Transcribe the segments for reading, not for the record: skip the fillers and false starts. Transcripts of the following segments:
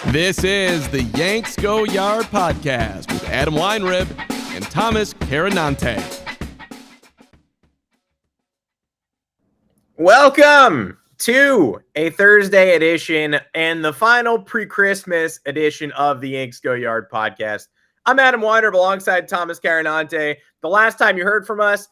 This is the Yanks Go Yard podcast with Adam Weinrib and Thomas Carinante. Welcome to a Thursday edition and the final pre-Christmas edition of the Yanks Go Yard podcast. I'm Adam Weinrib alongside Thomas Carinante. The last time you heard from us,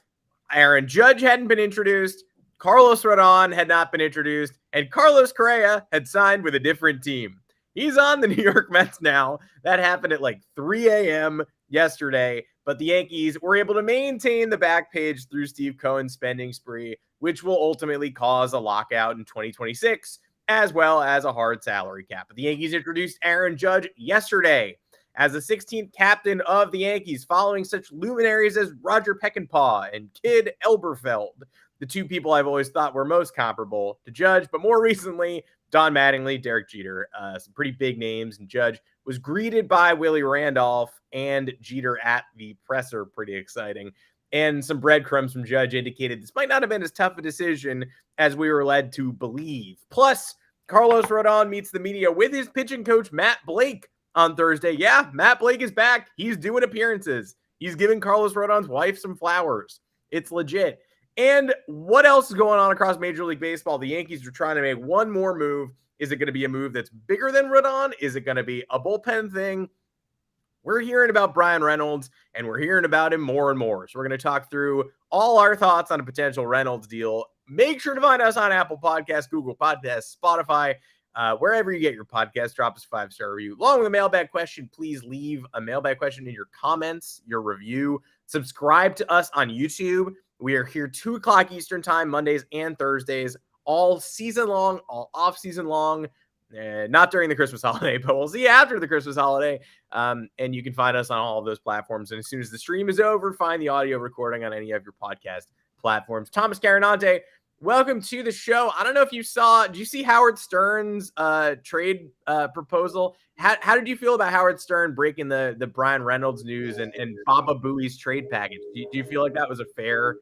Aaron Judge hadn't been introduced, Carlos Rodon had not been introduced, and Carlos Correa had signed with a different team. He's on the New York Mets now. That happened at like 3 a.m. yesterday, but the Yankees were able to maintain the back page through Steve Cohen's spending spree, which will ultimately cause a lockout in 2026, as well as a hard salary cap. But the Yankees introduced Aaron Judge yesterday as the 16th captain of the Yankees, following such luminaries as Roger Peckinpah and Kid Elberfeld, the two people I've always thought were most comparable to Judge, but more recently, Don Mattingly, Derek Jeter, some pretty big names, and Judge was greeted by Willie Randolph and Jeter at the presser. Pretty exciting. And some breadcrumbs from Judge indicated this might not have been as tough a decision as we were led to believe. Plus, Carlos Rodon meets the media with his pitching coach, Matt Blake, on Thursday. Yeah, Matt Blake is back. He's doing appearances. He's giving Carlos Rodon's wife some flowers. It's legit. And what else is going on across Major League Baseball? The Yankees are trying to make one more move. Is it going to be a move that's bigger than Rodon? Is it going to be a bullpen thing? We're hearing about Brian Reynolds, and we're hearing about him more and more. So we're going to talk through all our thoughts on a potential Reynolds deal. Make sure to find us on Apple Podcasts, Google Podcasts, Spotify, wherever you get your podcast. Drop us a 5-star review. Along with a mailbag question, please leave a mailbag question in your comments, your review. Subscribe to us on YouTube. We are here 2 o'clock Eastern time, Mondays and Thursdays, all season long, all off season long. Not during the Christmas holiday, but we'll see you after the Christmas holiday. And you can find us on all of those platforms. And as soon as the stream is over, find the audio recording on any of your podcast platforms. Thomas Carinante, welcome to the show. I don't know if you saw, did you see Howard Stern's trade proposal? How did you feel about Howard Stern breaking the Brian Reynolds news and Baba Booey's trade package? Do you feel like that was a fair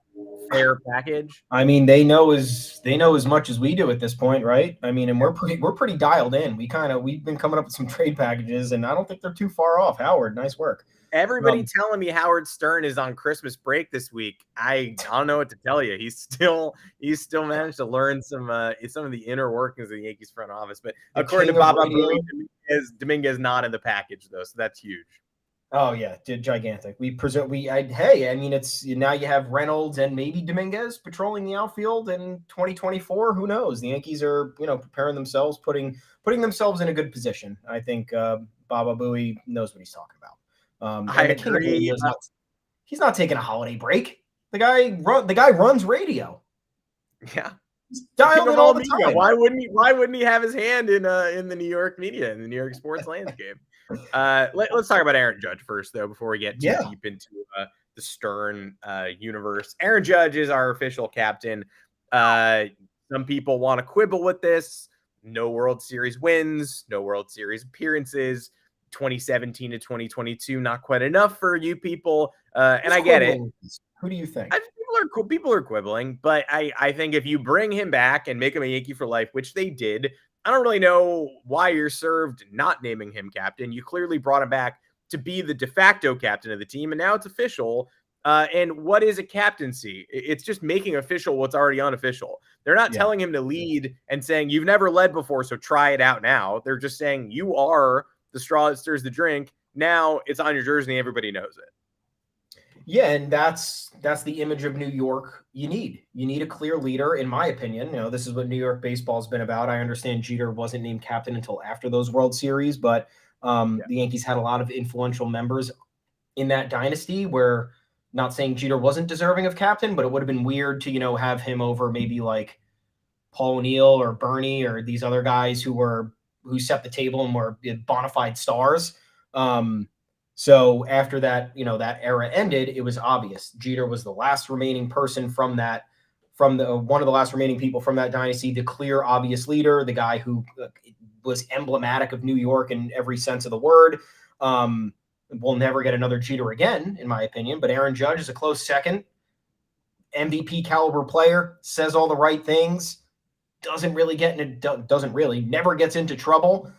package? I mean, they know as much as we do at this point, right? I mean, and we're pretty dialed in. We've been coming up with some trade packages, and I don't think they're too far off. Howard, nice work. Everybody telling me Howard Stern is on Christmas break this week. I don't know what to tell you. He's still managed to learn some of the inner workings of the Yankees front office. But according to Baba Booey, Dominguez not in the package though, so that's huge. Oh yeah, gigantic. I mean, it's now you have Reynolds and maybe Dominguez patrolling the outfield in 2024. Who knows? The Yankees are preparing themselves, putting themselves in a good position. I think Baba Booey knows what he's talking about. I agree. He's not taking a holiday break. The guy runs radio. Yeah, he's dialed in all the time. Why wouldn't he have his hand in the New York media, in the New York sports landscape? Let's talk about Aaron Judge first, though, before we get too deep into the Stern universe. Aaron Judge is our official captain. Some people want to quibble with this. No World Series wins, no World Series appearances. 2017 to 2022, not quite enough for you people. And I get it. Who do you think? People are quibbling, but I think if you bring him back and make him a Yankee for life, which they did, I don't really know why you're served not naming him captain. You clearly brought him back to be the de facto captain of the team, and now it's official. And what is a captaincy? It's just making official what's already unofficial. They're not telling him to lead and saying, you've never led before, so try it out now. They're just saying, you are the straw that stirs the drink. Now it's on your jersey and everybody knows it. Yeah, and that's the image of New York you need. You need a clear leader, in my opinion. This is what New York baseball has been about. I understand Jeter wasn't named captain until after those World Series, but the Yankees had a lot of influential members in that dynasty where, not saying Jeter wasn't deserving of captain, but it would have been weird to, have him over maybe like Paul O'Neill or Bernie or these other guys who set the table and were bona fide stars. So after that, that era ended, it was obvious Jeter was the last remaining person one of the last remaining people from that dynasty, the clear, obvious leader, the guy who was emblematic of New York in every sense of the word. We'll never get another Jeter again, in my opinion, but Aaron Judge is a close second. MVP caliber player, says all the right things, never gets into trouble.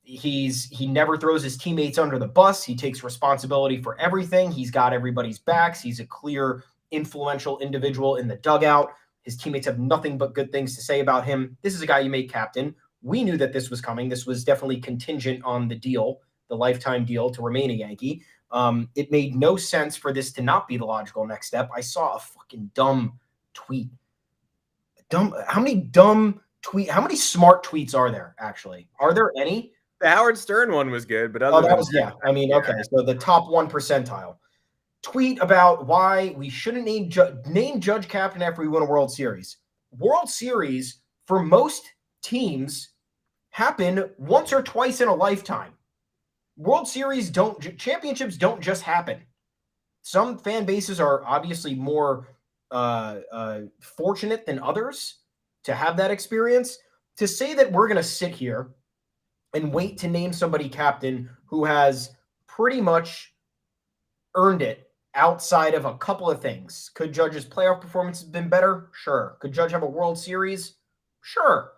He never throws his teammates under the bus. He takes responsibility for everything. He's got everybody's backs. He's a clear, influential individual in the dugout. His teammates have nothing but good things to say about him. This is a guy you make captain. We knew that this was coming. This was definitely contingent on the deal, the lifetime deal to remain a Yankee. It made no sense for this to not be the logical next step. I saw a fucking dumb tweet. How many smart tweets are there, actually? Are there any? The Howard Stern one was good, but okay. So the top 1 percentile tweet about why we shouldn't name Judge captain after we win a World Series. World Series for most teams happen once or twice in a lifetime. World Series championships don't just happen. Some fan bases are obviously more fortunate than others to have that experience. To say that we're going to sit here and wait to name somebody captain who has pretty much earned it outside of a couple of things. Could Judge's playoff performance have been better? Sure. Could Judge have a World Series? Sure.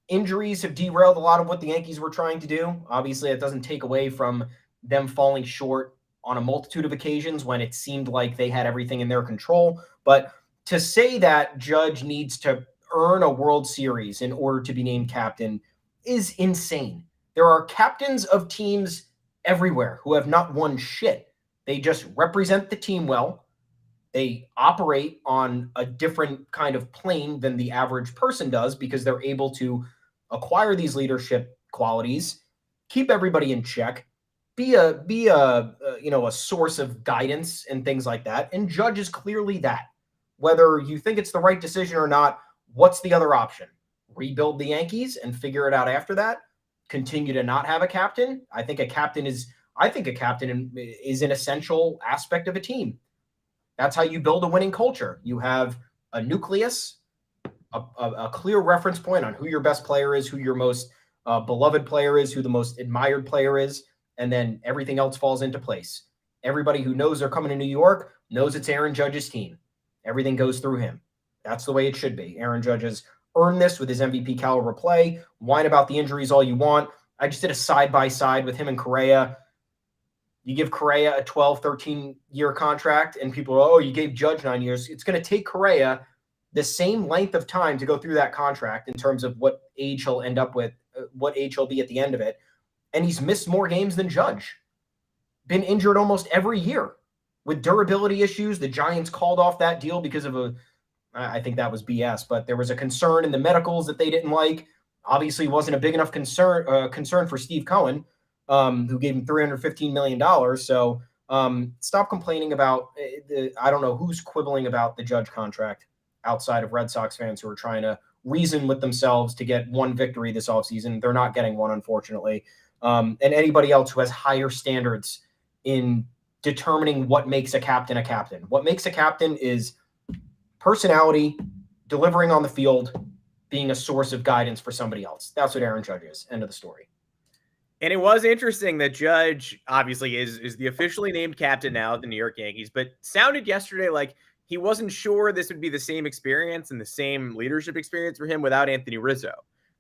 Injuries have derailed a lot of what the Yankees were trying to do. Obviously, it doesn't take away from them falling short on a multitude of occasions when it seemed like they had everything in their control. But to say that Judge needs to earn a World Series in order to be named captain is insane. There are captains of teams everywhere who have not won shit. They just represent the team well. They operate on a different kind of plane than the average person does because they're able to acquire these leadership qualities, keep everybody in check, be a source of guidance and things like that. And Judge is clearly that. Whether you think it's the right decision or not, what's the other option? Rebuild the Yankees and figure it out after that? Continue to not have a captain? I think a captain is an essential aspect of a team. That's how you build a winning culture. You have a nucleus, a clear reference point on who your best player is, who your most beloved player is, who the most admired player is, and then everything else falls into place. Everybody who knows they're coming to New York knows it's Aaron Judge's team. Everything goes through him. That's the way it should be. Aaron Judge has earned this with his MVP caliber play. Whine about the injuries all you want. I just did a side-by-side with him and Correa. You give Correa a 12, 13-year contract, and people are, oh, you gave Judge 9 years. It's going to take Correa the same length of time to go through that contract in terms of what age he'll end up with, what age he'll be at the end of it. And he's missed more games than Judge. Been injured almost every year with durability issues. The Giants called off that deal because of I think that was BS, but there was a concern in the medicals that they didn't like. Obviously wasn't a big enough concern for Steve Cohen, who gave him $315 million. So stop complaining about I don't know who's quibbling about the Judge contract outside of Red Sox fans who are trying to reason with themselves to get one victory this offseason. They're not getting one, unfortunately. And anybody else who has higher standards in determining what makes a captain a captain. What makes a captain is personality, delivering on the field, being a source of guidance for somebody else. That's what Aaron Judge is. End of the story. And it was interesting that Judge obviously is the officially named captain now of the New York Yankees, but sounded yesterday like he wasn't sure this would be the same experience and the same leadership experience for him without Anthony Rizzo.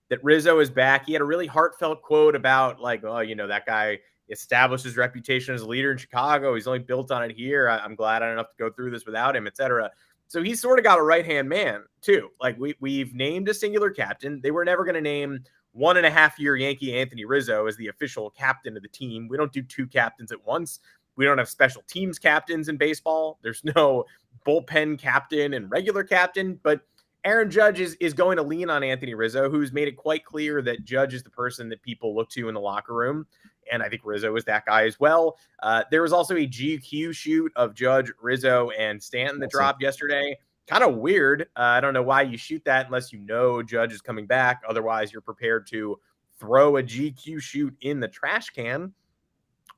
That Rizzo is back. He had a really heartfelt quote about like, oh, that guy established his reputation as a leader in Chicago. He's only built on it here. I'm glad I don't have to go through this without him, etc. So he's sort of got a right-hand man too. Like we've named a singular captain. They were never going to name 1.5-year Yankee Anthony Rizzo as the official captain of the team. We don't do two captains at once. We don't have special teams captains in baseball. There's no bullpen captain and regular captain, but Aaron Judge is going to lean on Anthony Rizzo, who's made it quite clear that Judge is the person that people look to in the locker room. And I think Rizzo is that guy as well. There was also a GQ shoot of Judge, Rizzo, and Stanton that dropped yesterday. Kind of weird. I don't know why you shoot that unless you know Judge is coming back. Otherwise, you're prepared to throw a GQ shoot in the trash can,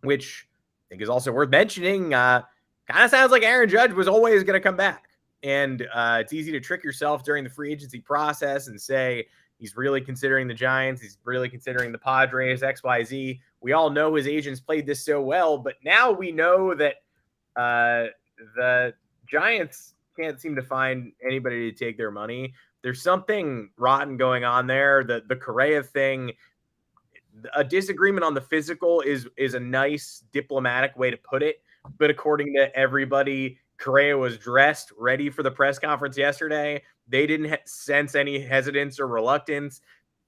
which I think is also worth mentioning. Kind of sounds like Aaron Judge was always going to come back. And it's easy to trick yourself during the free agency process and say he's really considering the Giants. He's really considering the Padres, XYZ. We all know his agents played this so well, but now we know that the Giants can't seem to find anybody to take their money. There's something rotten going on there. The Correa thing, A disagreement on the physical is a nice diplomatic way to put it. But according to everybody, Correa was dressed, ready for the press conference yesterday. They didn't sense any hesitance or reluctance.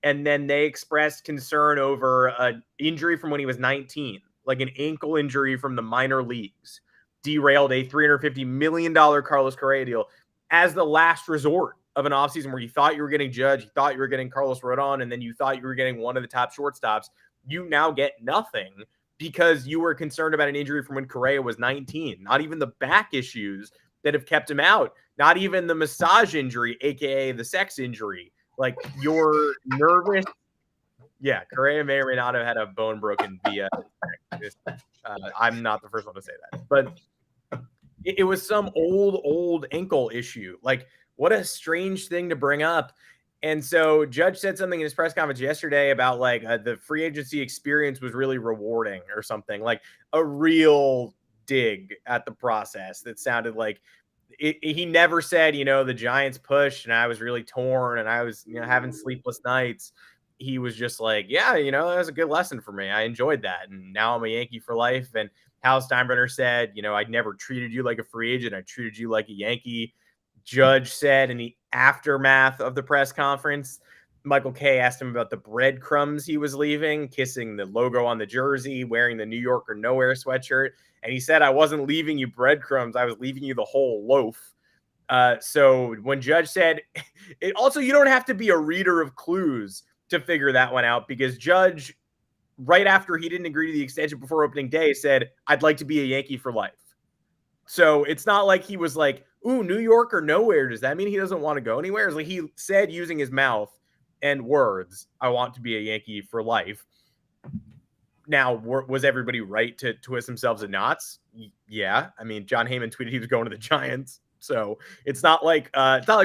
And then they expressed concern over an injury from when he was 19, like an ankle injury from the minor leagues, derailed a $350 million Carlos Correa deal as the last resort of an offseason where you thought you were getting Judge, you thought you were getting Carlos Rodon, and then you thought you were getting one of the top shortstops. You now get nothing because you were concerned about an injury from when Correa was 19. Not even the back issues that have kept him out. Not even the massage injury, aka the sex injury. Like, you're nervous. Yeah, Correa may or may not have had a bone broken via I'm not the first one to say that. But it was some old ankle issue. Like, what a strange thing to bring up. And so Judge said something in his press conference yesterday about like the free agency experience was really rewarding or something, like a real dig at the process that sounded like he never said, the Giants pushed and I was really torn and I was, having sleepless nights. He was just like, yeah, that was a good lesson for me. I enjoyed that. And now I'm a Yankee for life. And Hal Steinbrenner said, I never treated you like a free agent. I treated you like a Yankee. Judge said in the aftermath of the press conference, Michael Kay asked him about the breadcrumbs he was leaving, kissing the logo on the jersey, wearing the New York or Nowhere sweatshirt. And he said, I wasn't leaving you breadcrumbs. I was leaving you the whole loaf. So when Judge said it, also, you don't have to be a reader of clues to figure that one out, because Judge, right after he didn't agree to the extension before opening day, said, I'd like to be a Yankee for life. So it's not like he was like, ooh, New York or Nowhere. Does that mean he doesn't want to go anywhere? It's like he said, using his mouth and words, I want to be a Yankee for life. Now, was everybody right to twist themselves in knots? Yeah. I mean, John Heyman tweeted he was going to the Giants. So it's not like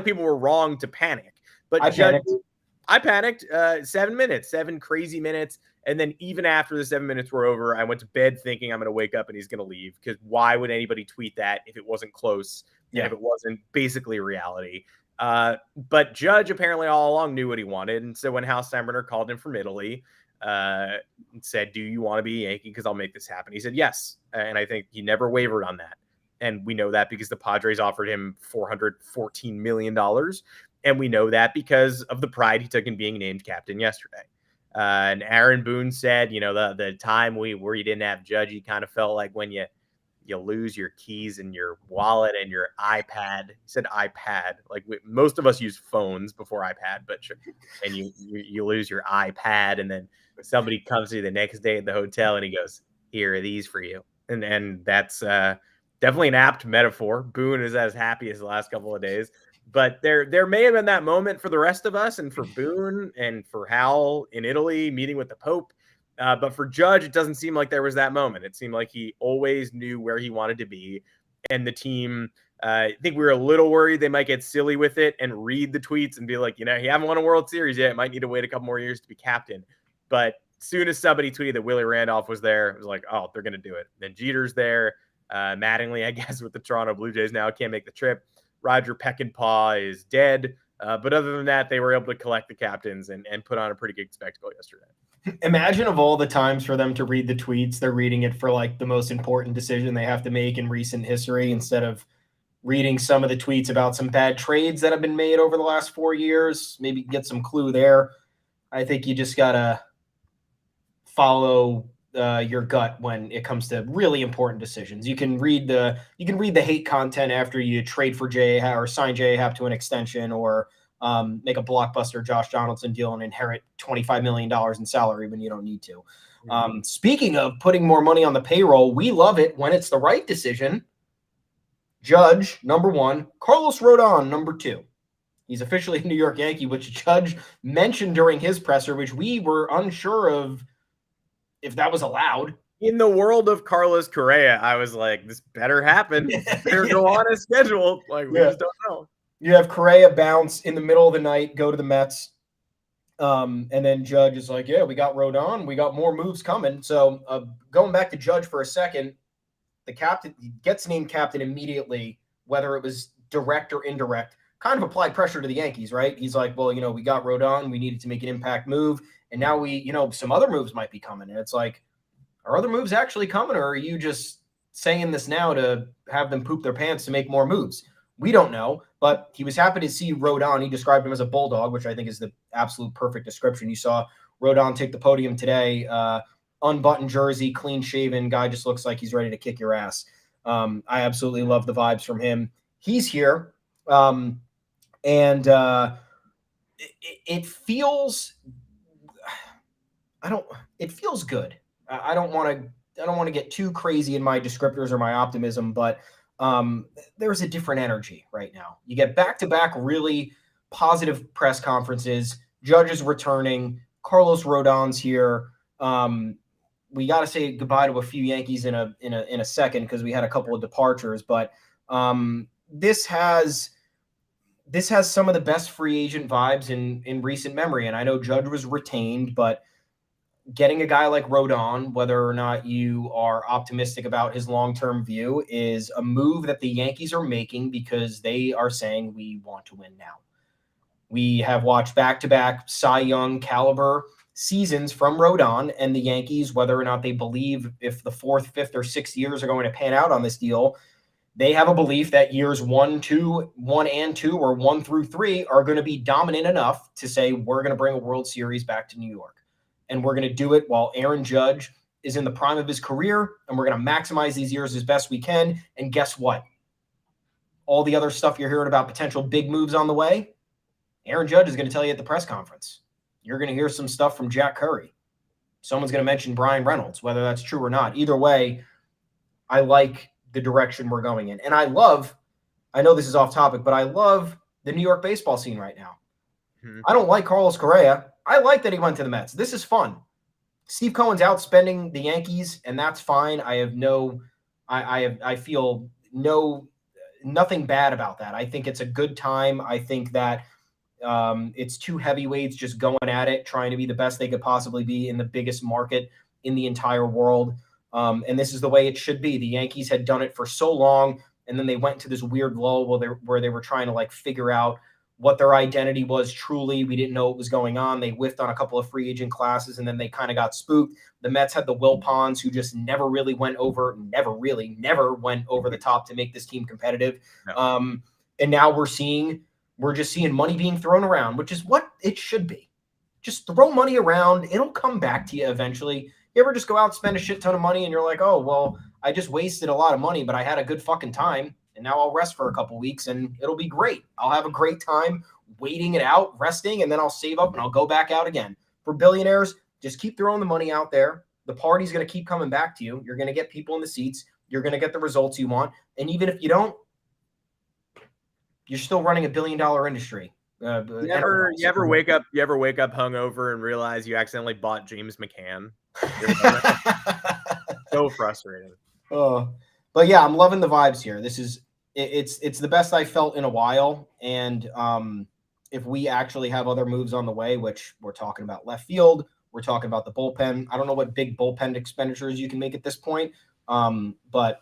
people were wrong to panic. But I panicked 7 minutes, 7 crazy minutes. And then even after the 7 minutes were over, I went to bed thinking I'm going to wake up and he's going to leave, because why would anybody tweet that if it wasn't close? Yeah. If it wasn't basically reality. But Judge apparently all along knew what he wanted. And so when Hal Steinbrenner called him from Italy and said, do you want to be a Yankee? Because I'll make this happen. He said yes. And I think he never wavered on that. And we know that because the Padres offered him $414 million. And we know that because of the pride he took in being named captain yesterday. And Aaron Boone said, the time where you didn't have Judge, you kind of felt like when you lose your keys and your wallet and your iPad. He said iPad. Like most of us use phones before iPad, but sure. And you lose your iPad, and then somebody comes to you the next day at the hotel and he goes, here are these for you. And that's definitely an apt metaphor. Boone is as happy as the last couple of days. But there may have been that moment for the rest of us, and for Boone and for Hal in Italy meeting with the Pope. But for Judge, it doesn't seem like there was that moment. It seemed like he always knew where he wanted to be. And the team, I think we were a little worried they might get silly with it and read the tweets and be like, you haven't won a World Series yet. Might need to wait a couple more years to be captain. But as soon as somebody tweeted that Willie Randolph was there, it was like, oh, they're going to do it. Then Jeter's there. Mattingly, I guess, with the Toronto Blue Jays now, can't make the trip. Roger Peckinpah is dead. But other than that, they were able to collect the captains and put on a pretty good spectacle yesterday. Imagine of all the times for them to read the tweets, they're reading it for like the most important decision they have to make in recent history, instead of reading some of the tweets about some bad trades that have been made over the last 4 years. Maybe get some clue there. I think you just got to follow your gut when it comes to really important decisions. You can read the hate content after you trade for J.A. or sign J.A. to an extension, or make a blockbuster Josh Donaldson deal and inherit $25 million in salary when you don't need to. Speaking of putting more money on the payroll, we love it when it's the right decision. Judge, number 1. Carlos Rodon, number 2. He's officially a New York Yankee, which Judge mentioned during his presser, which we were unsure of if that was allowed. In the world of Carlos Correa, I was like, this better happen. Better go on as scheduled. Like, we just don't know. You have Correa bounce in the middle of the night, go to the Mets. And then Judge is like, yeah, we got Rodon. We got more moves coming. So going back to Judge for a second, the captain gets named captain immediately, whether it was direct or indirect. kind of applied pressure to the Yankees, right? He's like, well, we got Rodon, we needed to make an impact move, and now some other moves might be coming. And it's like, are other moves actually coming, or are you just saying this now to have them poop their pants to make more moves? We don't know, but he was happy to see Rodon. He described him as a bulldog, which I think is the absolute perfect description. You saw Rodon take the podium today, unbuttoned jersey, clean shaven guy, just looks like he's ready to kick your ass. I absolutely love the vibes from him. He's here. It feels, it feels good. I don't want to get too crazy in my descriptors or my optimism, but there's a different energy right now. You get back-to-back really positive press conferences. Judge is returning. Carlos Rodon's here. We got to say goodbye to a few Yankees in a second because we had a couple of departures, but this has some of the best free agent vibes in recent memory. And I know Judge was retained, but getting a guy like Rodon, whether or not you are optimistic about his long-term view, is a move that the Yankees are making because they are saying we want to win now. We have watched back-to-back Cy Young caliber seasons from Rodon, and the Yankees, whether or not they believe if the 4th, 5th, or 6th years are going to pan out on this deal, they have a belief that years 1 and 2, or 1 through 3 are going to be dominant enough to say we're going to bring a World Series back to New York. And we're going to do it while Aaron Judge is in the prime of his career, and we're going to maximize these years as best we can. And guess what? All the other stuff you're hearing about potential big moves on the way, Aaron Judge is going to tell you at the press conference. You're going to hear some stuff from Jack Curry. Someone's going to mention Brian Reynolds, whether that's true or not. Either way, I like the direction we're going in. And I know this is off topic, but I love the New York baseball scene right now. I don't like Carlos Correa. I like that he went to the Mets. This is fun. Steve Cohen's outspending the Yankees, and that's fine. I feel nothing bad about that. I think it's a good time. I think that it's two heavyweights just going at it, trying to be the best they could possibly be in the biggest market in the entire world. And this is the way it should be. The Yankees had done it for so long, and then they went into this weird lull where they were trying to figure out what their identity was truly. We didn't know what was going on. They whiffed on a couple of free agent classes, and then they kind of got spooked. The Mets had the Wilpons, who just never went over the top to make this team competitive. No. And now we're just seeing money being thrown around, which is what it should be. Just throw money around. It'll come back to you eventually. You ever just go out and spend a shit ton of money and you're like, oh, well, I just wasted a lot of money, but I had a good fucking time. And now I'll rest for a couple weeks and it'll be great. I'll have a great time waiting it out, resting, and then I'll save up and I'll go back out again. For billionaires, just keep throwing the money out there. The party's going to keep coming back to you. You're going to get people in the seats. You're going to get the results you want. And even if you don't, you're still running $1 billion industry. You ever wake up hungover and realize you accidentally bought James McCann? So frustrating. But yeah, I'm loving the vibes here. It's the best I felt in a while. And if we actually have other moves on the way, which we're talking about left field, we're talking about the bullpen. I don't know what big bullpen expenditures you can make at this point. But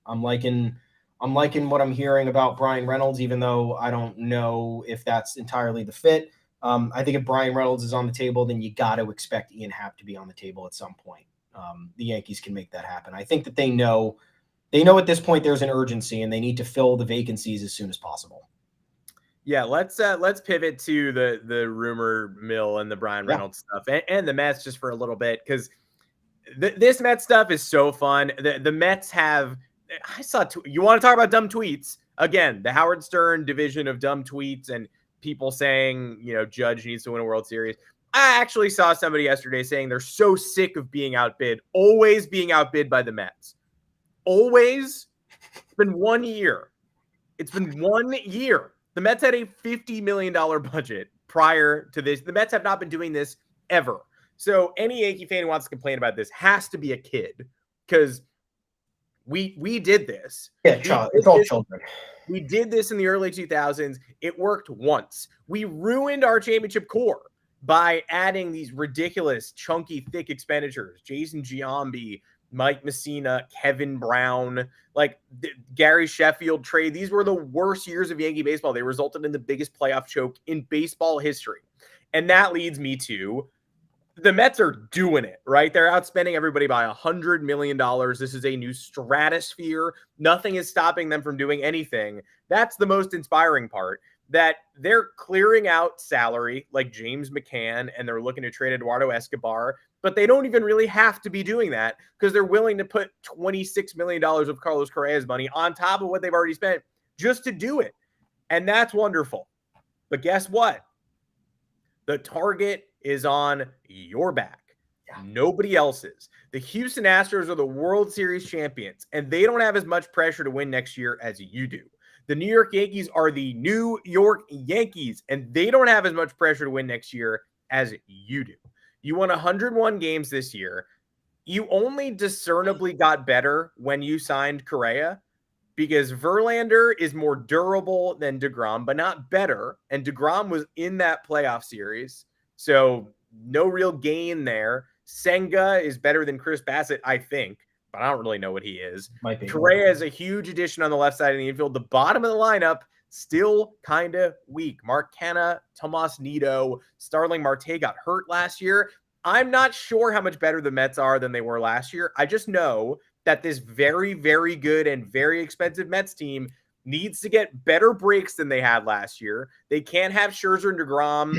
I'm liking what I'm hearing about Brian Reynolds, even though I don't know if that's entirely the fit. I think if Brian Reynolds is on the table, then you got to expect Ian Happ to be on the table at some point. The Yankees can make that happen. I think that they know at this point there's an urgency and they need to fill the vacancies as soon as possible. Yeah, let's pivot to the rumor mill and the Brian Reynolds stuff and the Mets just for a little bit, because this Mets stuff is so fun. The Mets have. I saw. You want to talk about dumb tweets again? The Howard Stern division of dumb tweets and people saying, Judge needs to win a World Series. I actually saw somebody yesterday saying they're so sick of being outbid, always being outbid by the Mets. Always. It's been 1 year. It's been 1 year. The Mets had a $50 million budget prior to this. The Mets have not been doing this ever. So any Yankee fan who wants to complain about this has to be a kid, because we did this. Yeah, it's all children. We did this in the early 2000s. It worked once. We ruined our championship core by adding these ridiculous, chunky, thick expenditures. Jason Giambi, Mike Messina, Kevin Brown, like Gary Sheffield trade. These were the worst years of Yankee baseball. They resulted in the biggest playoff choke in baseball history. And that leads me to the Mets are doing it, right? They're outspending everybody by $100 million. This is a new stratosphere. Nothing is stopping them from doing anything. That's the most inspiring part, that they're clearing out salary like James McCann, and they're looking to trade Eduardo Escobar, but they don't even really have to be doing that because they're willing to put $26 million of Carlos Correa's money on top of what they've already spent just to do it. And that's wonderful. But guess what? The target is on your back. Yeah. Nobody else's. The Houston Astros are the World Series champions, and they don't have as much pressure to win next year as you do. The New York Yankees are the New York Yankees, and they don't have as much pressure to win next year as you do. You won 101 games this year. You only discernibly got better when you signed Correa, because Verlander is more durable than DeGrom, but not better. And DeGrom was in that playoff series, so no real gain there. Senga is better than Chris Bassett, I think, but I don't really know what he is. Might be. Correa is a huge addition on the left side of the infield. The bottom of the lineup, still kind of weak. Mark Canha, Tomas Nido, Starling Marte got hurt last year. I'm not sure how much better the Mets are than they were last year. I just know that this very, very good and very expensive Mets team needs to get better breaks than they had last year. They can't have Scherzer and DeGrom,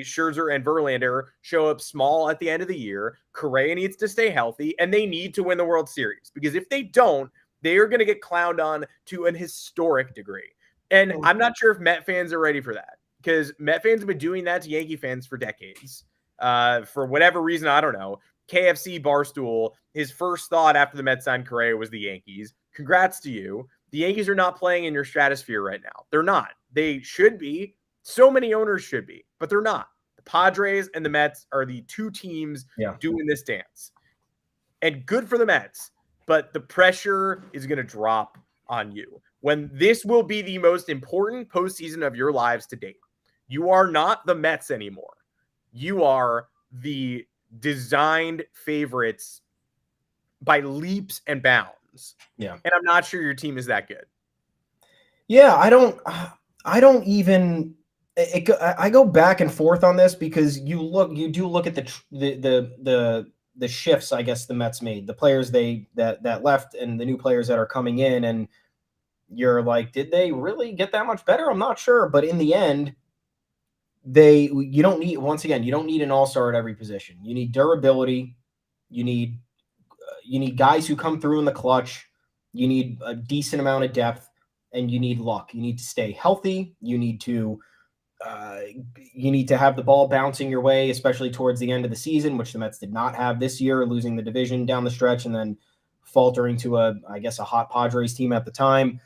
Scherzer and Verlander show up small at the end of the year. Correa needs to stay healthy, and they need to win the World Series, because if they don't, they are going to get clowned on to an historic degree. And I'm not sure if Met fans are ready for that, because Met fans have been doing that to Yankee fans for decades. For whatever reason, I don't know. KFC Barstool, his first thought after the Mets signed Correa was the Yankees. Congrats to you. The Yankees are not playing in your stratosphere right now. They're not. They should be. So many owners should be, but they're not. The Padres and the Mets are the two teams doing this dance. And good for the Mets, but the pressure is going to drop on you when this will be the most important postseason of your lives to date. You are not the Mets anymore. You are the designed favorites by leaps and bounds. Yeah. And I'm not sure your team is that good. Yeah, I don't even I go back and forth on this, because you do look at the shifts, I guess, the Mets made, the players that left and the new players that are coming in, and you're like, did they really get that much better? I'm not sure, but in the end, you don't need an all-star at every position. You need durability. You need guys who come through in the clutch. You need a decent amount of depth, and you need luck. You need to stay healthy. You need to have the ball bouncing your way, especially towards the end of the season, which the Mets did not have this year, losing the division down the stretch and then faltering to a hot Padres team at the time.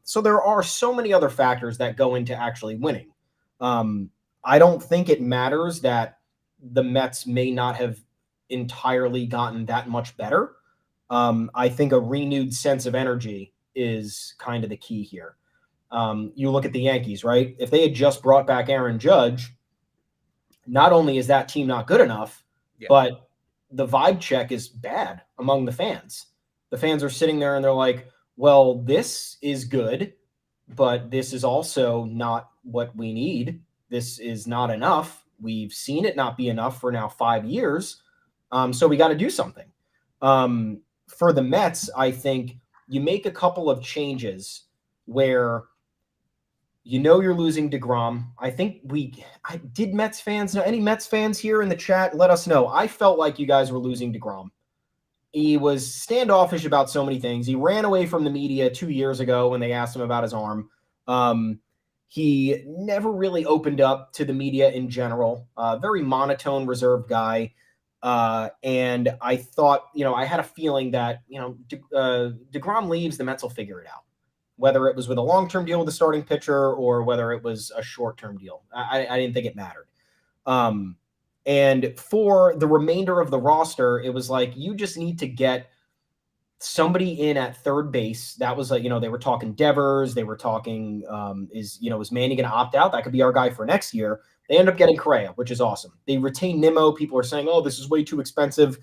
So there are so many other factors that go into actually winning. I don't think it matters that the Mets may not have entirely gotten that much better. I think a renewed sense of energy is kind of the key here. You look at the Yankees, right? If they had just brought back Aaron Judge, not only is that team not good enough, but the vibe check is bad among the fans. The fans are sitting there and they're like, well, this is good, but this is also not what we need. This is not enough. We've seen it not be enough for now 5 years. So we got to do something. For the Mets, I think you make a couple of changes where you're losing DeGrom. I think did Mets fans know? Any Mets fans here in the chat? Let us know. I felt like you guys were losing DeGrom. He was standoffish about so many things. He ran away from the media 2 years ago when they asked him about his arm. He never really opened up to the media in general. Very monotone, reserved guy. And I thought, I had a feeling that, DeGrom leaves, the Mets will figure it out. Whether it was with a long-term deal with a starting pitcher or whether it was a short-term deal. I didn't think it mattered. And for the remainder of the roster, it was like, you just need to get somebody in at third base. That was like, they were talking Devers. They were talking, is Manny going to opt out? That could be our guy for next year. They end up getting Correa, which is awesome. They retain Nimmo. People are saying, oh, this is way too expensive.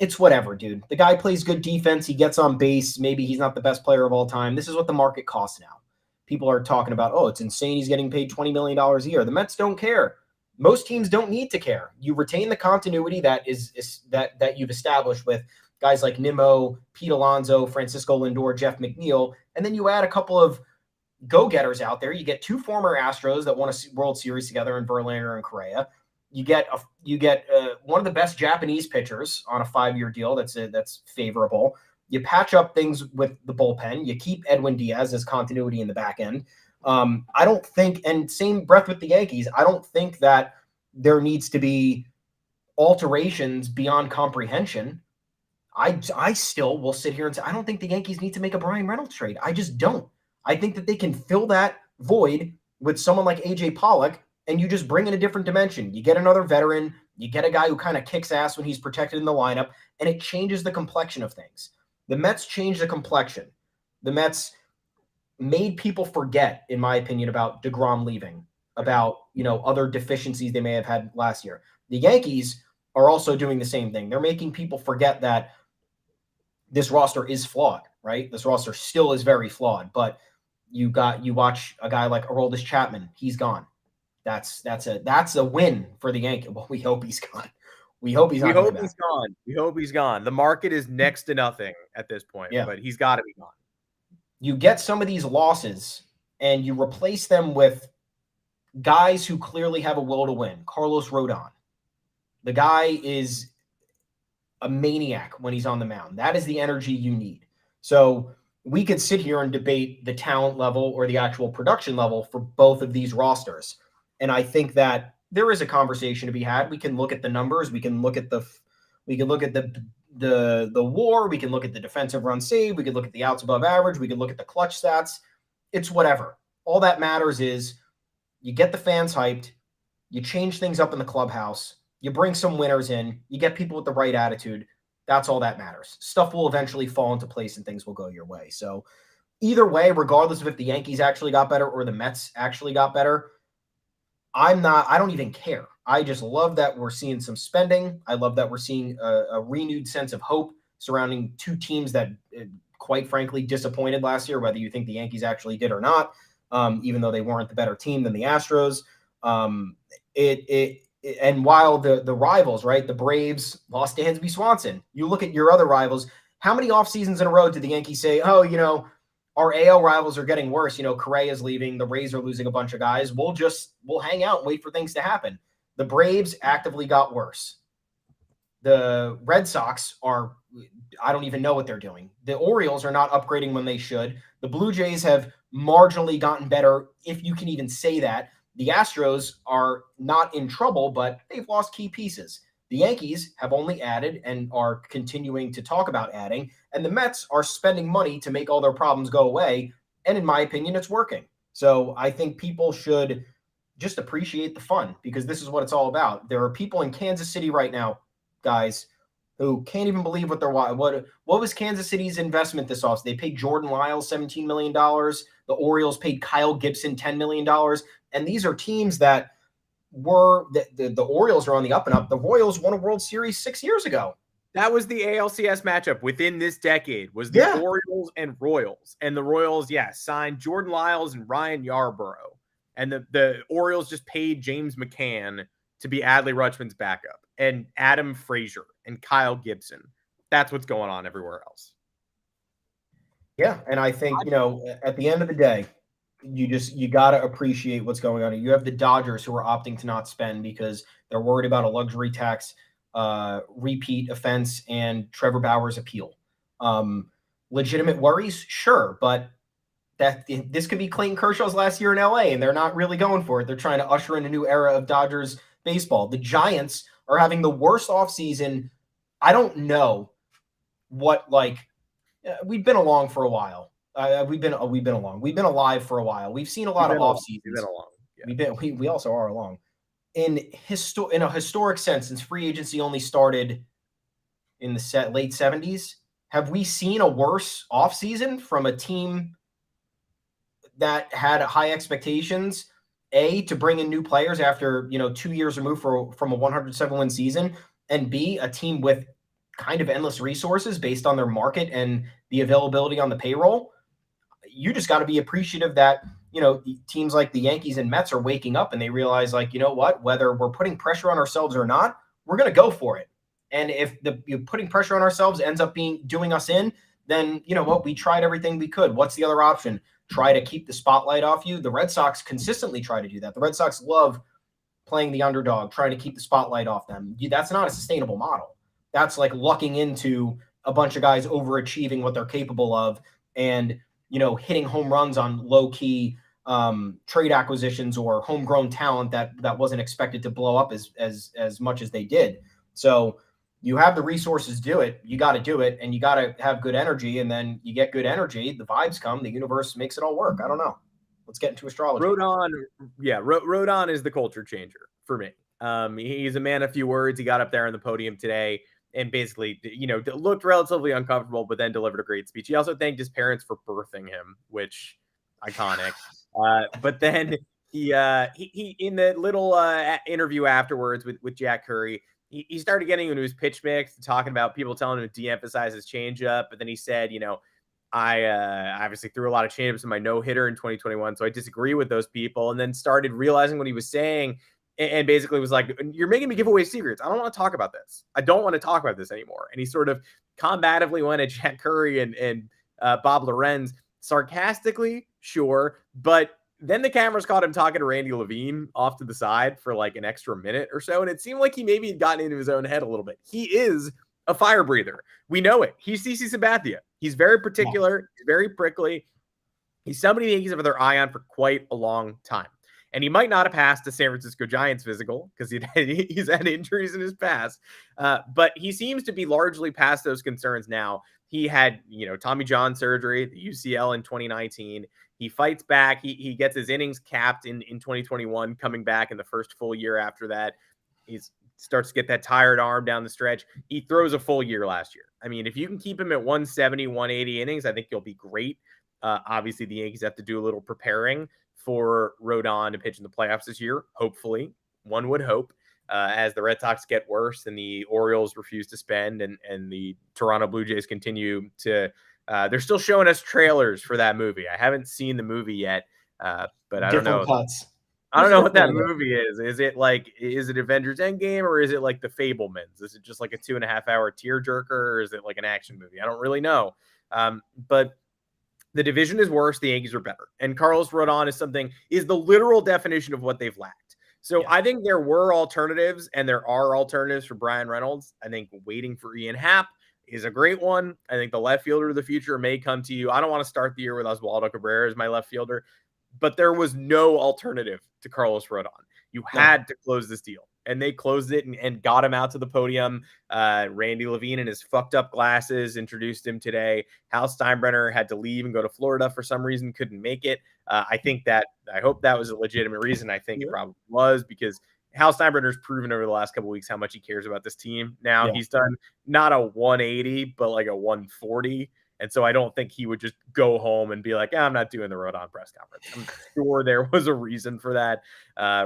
it's whatever, dude. The guy plays good defense. He gets on base. Maybe he's not the best player of all time. This is what the market costs now. People are talking about, oh, it's insane. He's getting paid $20 million a year. The Mets don't care. Most teams don't need to care. You retain the continuity that that you've established with guys like Nimmo, Pete Alonso, Francisco Lindor, Jeff McNeil, and then you add a couple of go-getters out there. You get two former Astros that won a World Series together in Verlander and Correa. You get one of the best Japanese pitchers on a 5-year deal. That's favorable. You patch up things with the bullpen. You keep Edwin Diaz as continuity in the back end. I don't think, and same breath with the Yankees, I don't think that there needs to be alterations beyond comprehension. I still will sit here and say, I don't think the Yankees need to make a Brian Reynolds trade. I just don't. I think that they can fill that void with someone like AJ Pollock, and you just bring in a different dimension. You get another veteran, you get a guy who kind of kicks ass when he's protected in the lineup, and it changes the complexion of things. The Mets changed the complexion. The Mets made people forget, in my opinion, about DeGrom leaving, about, other deficiencies they may have had last year. The Yankees are also doing the same thing. They're making people forget that this roster is flawed, right? This roster still is very flawed, but you watch a guy like Aroldis Chapman, he's gone. That's a win for the Yankees. Well, we hope he's gone. We hope he's gone. We hope he's gone. The market is next to nothing at this point, but he's got to be gone. You get some of these losses and you replace them with guys who clearly have a will to win. Carlos Rodon. The guy is a maniac when he's on the mound. That is the energy you need. So we could sit here and debate the talent level or the actual production level for both of these rosters. And I think that there is a conversation to be had. We can look at the numbers. We can look at the WAR. We can look at the defensive run save. We can look at the outs above average. We can look at the clutch stats. It's whatever. All that matters is you get the fans hyped. You change things up in the clubhouse. You bring some winners in. You get people with the right attitude. That's all that matters. Stuff will eventually fall into place and things will go your way. So either way, regardless of if the Yankees actually got better or the Mets actually got better, I don't even care. I just love that we're seeing some spending. I love that we're seeing a renewed sense of hope surrounding two teams that, quite frankly, disappointed last year, whether you think the Yankees actually did or not, even though they weren't the better team than the Astros. And while the rivals, right, the Braves lost to Dansby Swanson, you look at your other rivals, how many off seasons in a row did the Yankees say, oh, our AL rivals are getting worse. Correa's leaving. The Rays are losing a bunch of guys. We'll hang out and wait for things to happen. The Braves actively got worse. The Red Sox I don't even know what they're doing. The Orioles are not upgrading when they should. The Blue Jays have marginally gotten better, if you can even say that. The Astros are not in trouble, but they've lost key pieces. The Yankees have only added and are continuing to talk about adding, and the Mets are spending money to make all their problems go away, and in my opinion, it's working. So I think people should just appreciate the fun, because this is what it's all about. There are people in Kansas City right now, guys, who can't even believe what was Kansas City's investment this offseason. They paid Jordan Lyles $17 million. The Orioles paid Kyle Gibson $10 million. And these are teams that the Orioles are on the up and up. The Royals won a World Series 6 years ago. That was the ALCS matchup within this decade, was the Orioles and Royals. And the Royals, signed Jordan Lyles and Ryan Yarbrough. And the Orioles just paid James McCann to be Adley Rutschman's backup, and Adam Frazier and Kyle Gibson. That's what's going on everywhere else. Yeah, and I think, at the end of the day, you got to appreciate what's going on. You have the Dodgers who are opting to not spend because they're worried about a luxury tax repeat offense and Trevor Bauer's appeal. Legitimate worries? Sure, but this could be Clayton Kershaw's last year in LA, and they're not really going for it. They're trying to usher in a new era of Dodgers baseball. The Giants are having the worst offseason. I don't know what, we've been along for a while. We've been along. We've been alive for a while. We've seen a lot of off seasons. We've been along. Yeah. We also are along. In a historic sense, since free agency only started in the late 70s, have we seen a worse off season from a team that had high expectations? To bring in new players after 2 years removed from a 107-win season, and B, a team with kind of endless resources based on their market and the availability on the payroll. You just got to be appreciative that, teams like the Yankees and Mets are waking up and they realize, like, you know what, whether we're putting pressure on ourselves or not, we're going to go for it. And if putting pressure on ourselves ends up doing us in, then you know what, we tried everything we could. What's the other option? Try to keep the spotlight off you. The Red Sox consistently try to do that. The Red Sox love playing the underdog, trying to keep the spotlight off them. That's not a sustainable model. That's like lucking into a bunch of guys overachieving what they're capable of and, hitting home runs on low key trade acquisitions or homegrown talent that wasn't expected to blow up as much as they did. So you have the resources to do it. You got to do it, and you got to have good energy. And then you get good energy, the vibes come, the universe makes it all work. I don't know. Let's get into astrology. Rodon is the culture changer for me. He's a man of few words. He got up there on the podium today and basically, looked relatively uncomfortable, but then delivered a great speech. He also thanked his parents for birthing him, which iconic. But then he in the little interview afterwards with Jack Curry, he started getting into his pitch mix, talking about people telling him to de-emphasize his changeup. But then he said, I obviously threw a lot of changeups in my no-hitter in 2021, so I disagree with those people. And then started realizing what he was saying and basically was like, you're making me give away secrets. I don't want to talk about this. I don't want to talk about this anymore. And he sort of combatively went at Jack Curry and Bob Lorenz, sarcastically, sure, but then the cameras caught him talking to Randy Levine off to the side for like an extra minute or so. And it seemed like he maybe had gotten into his own head a little bit. He is a fire breather. We know it. He's CC Sabathia. He's very particular. He's very prickly. He's somebody the Yankees have their eye on for quite a long time. And he might not have passed the San Francisco Giants physical because he's had injuries in his past. But he seems to be largely past those concerns now. He had, Tommy John surgery, the UCL in 2019. He fights back. He gets his innings capped in 2021, coming back in the first full year after that. He starts to get that tired arm down the stretch. He throws a full year last year. I mean, if you can keep him at 170, 180 innings, I think he'll be great. Obviously, the Yankees have to do a little preparing for Rodon to pitch in the playoffs this year. Hopefully, one would hope, as the Red Sox get worse and the Orioles refuse to spend and the Toronto Blue Jays continue to they're still showing us trailers for that movie. I haven't seen the movie yet, but I don't know. Cuts. I don't know what that movie is. Is it Avengers Endgame or is it like The Fablemans? Is it just like a 2.5 hour tearjerker or is it like an action movie? I don't really know. But the division is worse. The Yankees are better. And Carlos Rodon is the literal definition of what they've lacked. So I think there were alternatives and there are alternatives for Brian Reynolds. I think waiting for Ian Happ is a great one. I think the left fielder of the future may come to you. I don't want to start the year with Oswaldo Cabrera as my left fielder, but there was no alternative to Carlos Rodon. You had to close this deal, and they closed it and got him out to the podium. Randy Levine and his fucked up glasses introduced him today. Hal Steinbrenner had to leave and go to Florida for some reason, couldn't make it. I hope that was a legitimate reason. I think it probably was because Hal Steinbrenner's proven over the last couple of weeks how much he cares about this team. Now he's done not a 180, but like a 140. And so I don't think he would just go home and be like, I'm not doing the Rodon press conference. I'm sure there was a reason for that.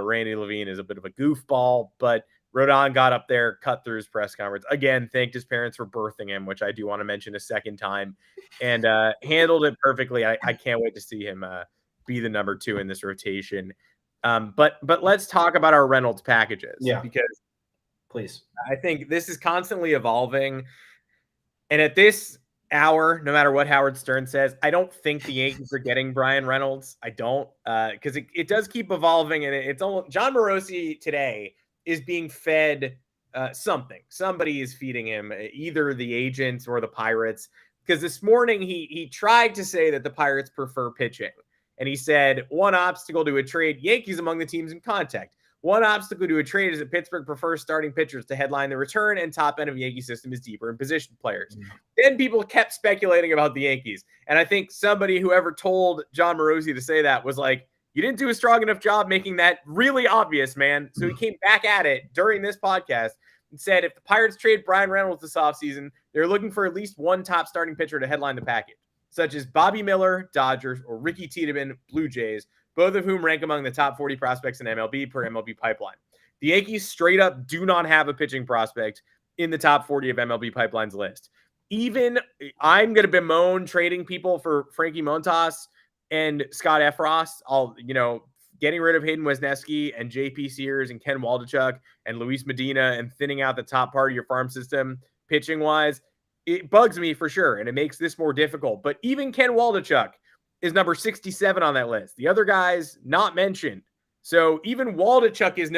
Randy Levine is a bit of a goofball, but Rodon got up there, cut through his press conference. Again, thanked his parents for birthing him, which I do want to mention a second time, and handled it perfectly. I can't wait to see him be the number 2 in this rotation. But let's talk about our Reynolds packages. Yeah. Because please. I think this is constantly evolving. And at this hour, no matter what Howard Stern says, I don't think the Yankees are getting Brian Reynolds. I don't, because it does keep evolving. And it's almost John Morosi today is being fed something. Somebody is feeding him, either the agents or the Pirates. Because this morning he tried to say that the Pirates prefer pitching. And he said, one obstacle to a trade, Yankees among the teams in contact. One obstacle to a trade is that Pittsburgh prefers starting pitchers to headline the return, and top end of Yankee system is deeper in position players. Then people kept speculating about the Yankees. And I think whoever told John Morosi to say that was like, you didn't do a strong enough job making that really obvious, man. So he came back at it during this podcast and said, if the Pirates trade Brian Reynolds this offseason, they're looking for at least one top starting pitcher to headline the package, such as Bobby Miller, Dodgers, or Ricky Tiedemann, Blue Jays, both of whom rank among the top 40 prospects in MLB per MLB Pipeline. The Yankees straight up do not have a pitching prospect in the top 40 of MLB Pipeline's list. Even I'm going to bemoan trading people for Frankie Montas and Scott Effross. Getting rid of Hayden Wesneski and JP Sears and Ken Waldichuk and Luis Medina and thinning out the top part of your farm system pitching wise. It bugs me for sure, and it makes this more difficult. But even Ken Waldichuk is number 67 on that list. The other guys not mentioned. So even Waldichuk is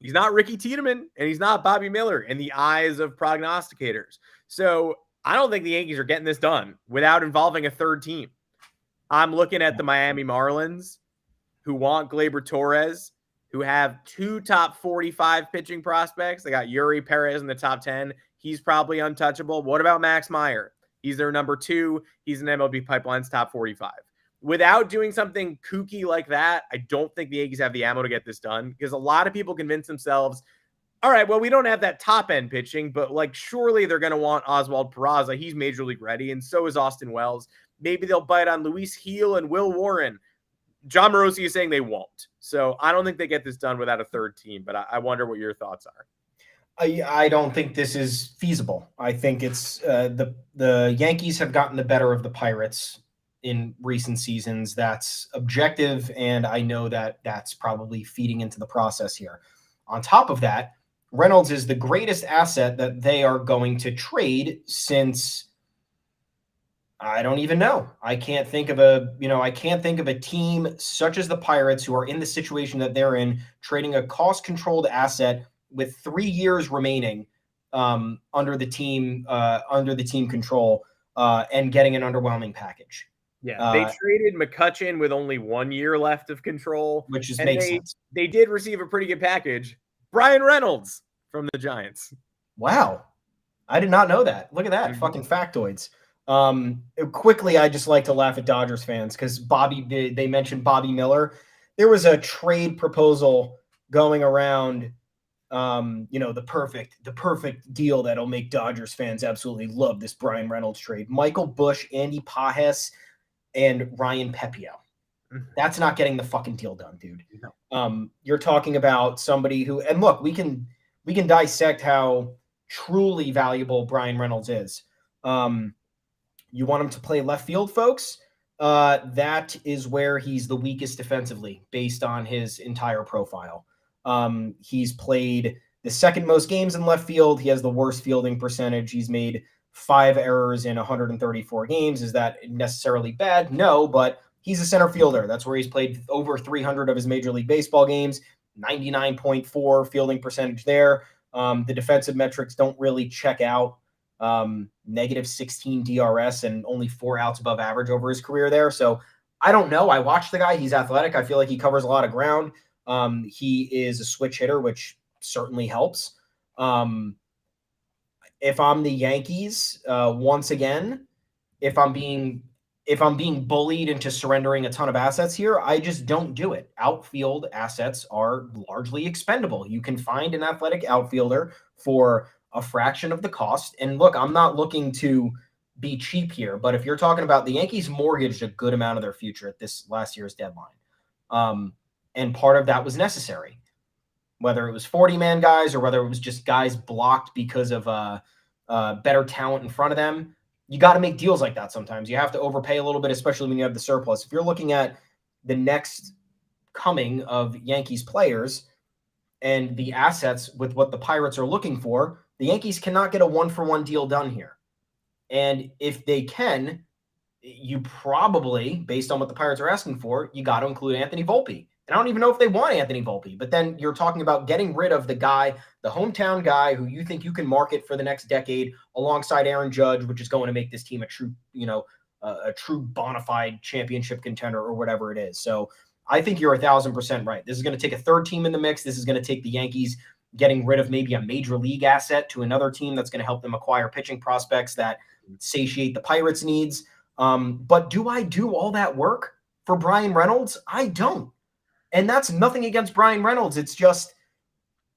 he's not Ricky Tiedemann and he's not Bobby Miller in the eyes of prognosticators. So I don't think the Yankees are getting this done without involving a third team. I'm looking at the Miami Marlins, who want Gleyber Torres, who have 2 top 45 pitching prospects. They got Yuri Perez in the top 10. He's probably untouchable. What about Max Meyer? He's their number 2. He's in MLB Pipeline's top 45. Without doing something kooky like that, I don't think the Yankees have the ammo to get this done, because a lot of people convince themselves, all right, well, we don't have that top-end pitching, but surely they're going to want Oswald Peraza. He's major league ready, and so is Austin Wells. Maybe they'll bite on Luis Gil and Will Warren. John Morosi is saying they won't. So I don't think they get this done without a third team, but I wonder what your thoughts are. I don't think this is feasible. I think it's the Yankees have gotten the better of the Pirates in recent seasons. That's objective, and I know that that's probably feeding into the process here. On top of that, Reynolds is the greatest asset that they are going to trade since I don't even know. I can't think of a team such as the Pirates who are in the situation that they're in, trading a cost-controlled asset with 3 years remaining under the team control and getting an underwhelming package. Yeah, they traded McCutchen with only 1 year left of control, which makes sense. They did receive a pretty good package. Brian Reynolds from the Giants. Wow, I did not know that. Look at that, fucking factoids. Quickly, I just like to laugh at Dodgers fans because they mentioned Bobby Miller. There was a trade proposal going around. The perfect deal that'll make Dodgers fans absolutely love this Brian Reynolds trade. Michael Busch, Andy Pajes, and Ryan Pepio. That's not getting the fucking deal done, dude. No. You're talking about somebody who, and look, we can dissect how truly valuable Brian Reynolds is. You want him to play left field, folks? That is where he's the weakest defensively based on his entire profile. He's played the second most games in left field. He has the worst fielding percentage. He's made 5 errors in 134 games. Is that necessarily bad? No, but he's a center fielder. That's where he's played over 300 of his Major League Baseball games, 99.4 fielding percentage there. The defensive metrics don't really check out. Negative 16 DRS and only 4 outs above average over his career there. So I don't know. I watched the guy. He's athletic. I feel like he covers a lot of ground. He is a switch hitter, which certainly helps. If I'm the Yankees, once again, if I'm being bullied into surrendering a ton of assets here, I just don't do it. Outfield assets are largely expendable. You can find an athletic outfielder for a fraction of the cost. And look, I'm not looking to be cheap here, but if you're talking about the Yankees mortgaged a good amount of their future at this last year's deadline. And part of that was necessary, whether it was 40-man guys or whether it was just guys blocked because of better talent in front of them. You got to make deals like that sometimes. You have to overpay a little bit, especially when you have the surplus. If you're looking at the next coming of Yankees players and the assets with what the Pirates are looking for, the Yankees cannot get a 1-for-1 deal done here. And if they can, you probably, based on what the Pirates are asking for, you got to include Anthony Volpe. And I don't even know if they want Anthony Volpe, but then you're talking about getting rid of the guy, the hometown guy who you think you can market for the next decade alongside Aaron Judge, which is going to make this team a true bona fide championship contender or whatever it is. So I think you're 1,000% right. This is going to take a third team in the mix. This is going to take the Yankees getting rid of maybe a major league asset to another team that's going to help them acquire pitching prospects that satiate the Pirates' needs. But do I do all that work for Brian Reynolds? I don't. And that's nothing against Brian Reynolds. It's just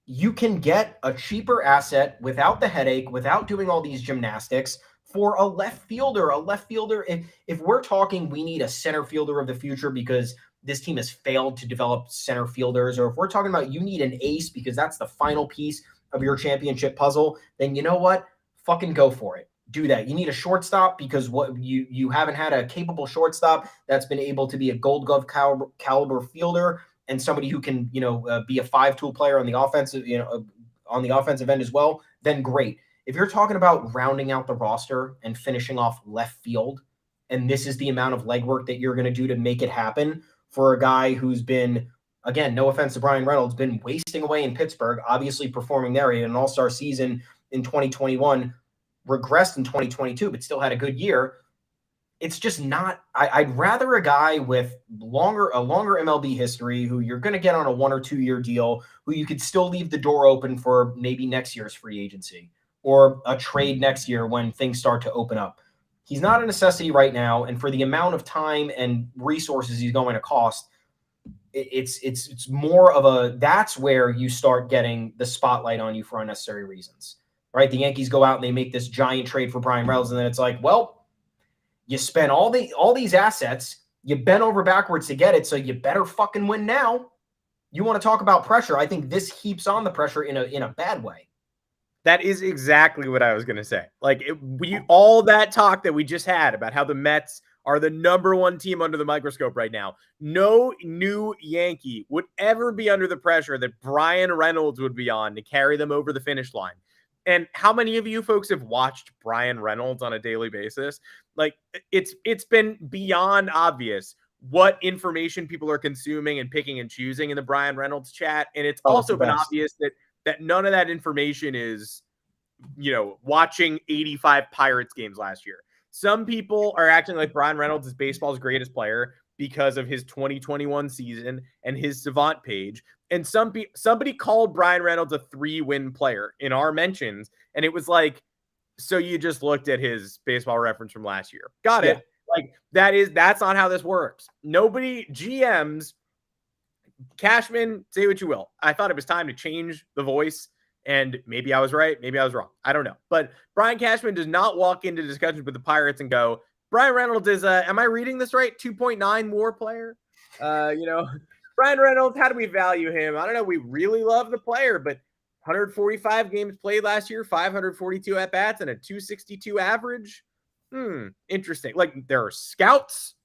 you can get a cheaper asset without the headache, without doing all these gymnastics for a left fielder. A left fielder, if we're talking we need a center fielder of the future because this team has failed to develop center fielders, or if we're talking about you need an ace because that's the final piece of your championship puzzle, then you know what? Fucking go for it. Do that. You need a shortstop because what you haven't had a capable shortstop that's been able to be a Gold Glove caliber fielder and somebody who can, be a 5-tool player on the offensive, on the offensive end as well. Then great. If you're talking about rounding out the roster and finishing off left field, and this is the amount of legwork that you're going to do to make it happen for a guy who's been, again, no offense to Brian Reynolds, been wasting away in Pittsburgh, obviously performing there in an all-star season in 2021, regressed in 2022, but still had a good year. It's just not, I'd rather a guy with a longer MLB history who you're going to get on a 1 or 2 year deal, who you could still leave the door open for maybe next year's free agency or a trade next year when things start to open up. He's not a necessity right now. And for the amount of time and resources he's going to cost, it's more of that's where you start getting the spotlight on you for unnecessary reasons. Right? The Yankees go out and they make this giant trade for Brian Reynolds, and then it's like, well, you spent all these assets, you bent over backwards to get it, so you better fucking win now. You want to talk about pressure? I think this heaps on the pressure in a bad way. That is exactly what I was going to say. Like all that talk that we just had about how the Mets are the number one team under the microscope right now. No new Yankee would ever be under the pressure that Brian Reynolds would be on to carry them over the finish line. And how many of you folks have watched Brian Reynolds on a daily basis? Like it's been beyond obvious what information people are consuming and picking and choosing in the Brian Reynolds chat. And it's also been obvious that none of that information is, watching 85 Pirates games last year. Some people are acting like Brian Reynolds is baseball's greatest player because of his 2021 season and his Savant page. And somebody called Brian Reynolds a 3-win player in our mentions. And it was like, so you just looked at his baseball reference from last year. Got it. Like that's not how this works. Nobody, GMs, Cashman, say what you will. I thought it was time to change the voice. And maybe I was right. Maybe I was wrong. I don't know. But Brian Cashman does not walk into discussions with the Pirates and go, Brian Reynolds is am I reading this right? 2.9 WAR player. Brian Reynolds, how do we value him? I don't know. We really love the player, but 145 games played last year, 542 at-bats, and a 262 average. Interesting. Like, there are scouts.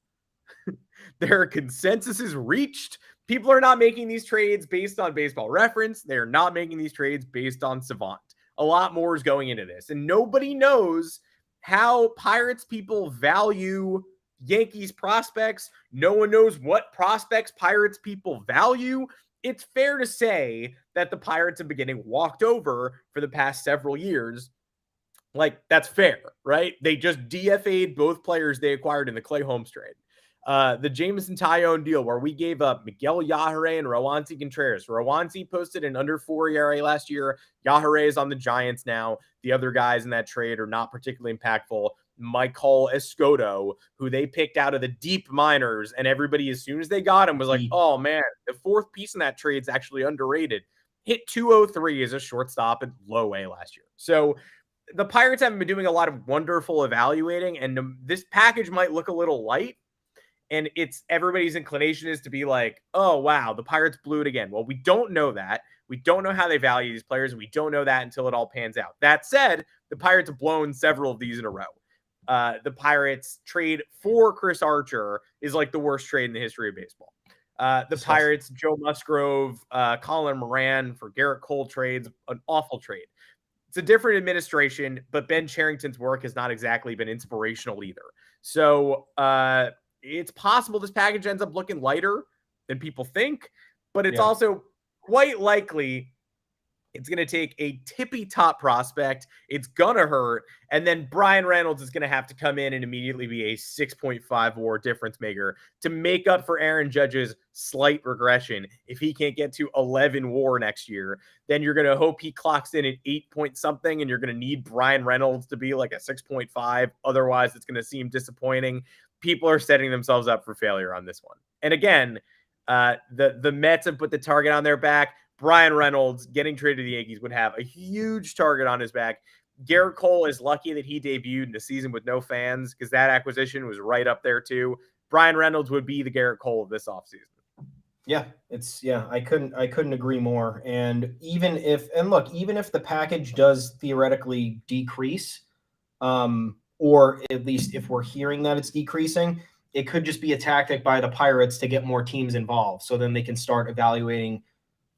There are consensuses reached. People are not making these trades based on Baseball Reference. They are not making these trades based on Savant. A lot more is going into this. And nobody knows how Pirates people value Yankees prospects. No one knows what prospects Pirates people value. It's fair to say that the Pirates have been getting walked over for the past several years. Like, that's fair, right? They just DFA'd both players they acquired in the Clay Holmes trade. The Jameson Tyone deal where we gave up Miguel Yajure and Roansy Contreras. Roansy posted an under 4 ERA last year. Yajure is on the Giants now. The other guys in that trade are not particularly impactful. Michael Escoto, who they picked out of the deep minors, and everybody, as soon as they got him, was like, oh man, the fourth piece in that trade is actually underrated. Hit 203 as a shortstop at low A last year. So the Pirates haven't been doing a lot of wonderful evaluating, and this package might look a little light. And it's everybody's inclination is to be like, oh, wow, the Pirates blew it again. Well, we don't know that. We don't know how they value these players. And we don't know that until it all pans out. That said, the Pirates have blown several of these in a row. The Pirates trade for Chris Archer is like the worst trade in the history of baseball. The Pirates, Joe Musgrove, Colin Moran for Garrett Cole trades, an awful trade. It's a different administration, but Ben Cherington's work has not exactly been inspirational either. So, it's possible this package ends up looking lighter than people think, but it's also quite likely it's going to take a tippy top prospect. It's going to hurt. And then Brian Reynolds is going to have to come in and immediately be a 6.5 WAR difference maker to make up for Aaron Judge's slight regression. If he can't get to 11 WAR next year, then you're going to hope he clocks in at 8 point something, and you're going to need Brian Reynolds to be like a 6.5. Otherwise, it's going to seem disappointing. People are setting themselves up for failure on this one. And again, the Mets have put the target on their back. Brian Reynolds getting traded to the Yankees would have a huge target on his back. Garrett Cole is lucky that he debuted in a season with no fans because that acquisition was right up there too. Brian Reynolds would be the Garrett Cole of this offseason. Yeah, I couldn't agree more. And even if the package does theoretically decrease, or at least if we're hearing that it's decreasing, it could just be a tactic by the Pirates to get more teams involved. So then they can start evaluating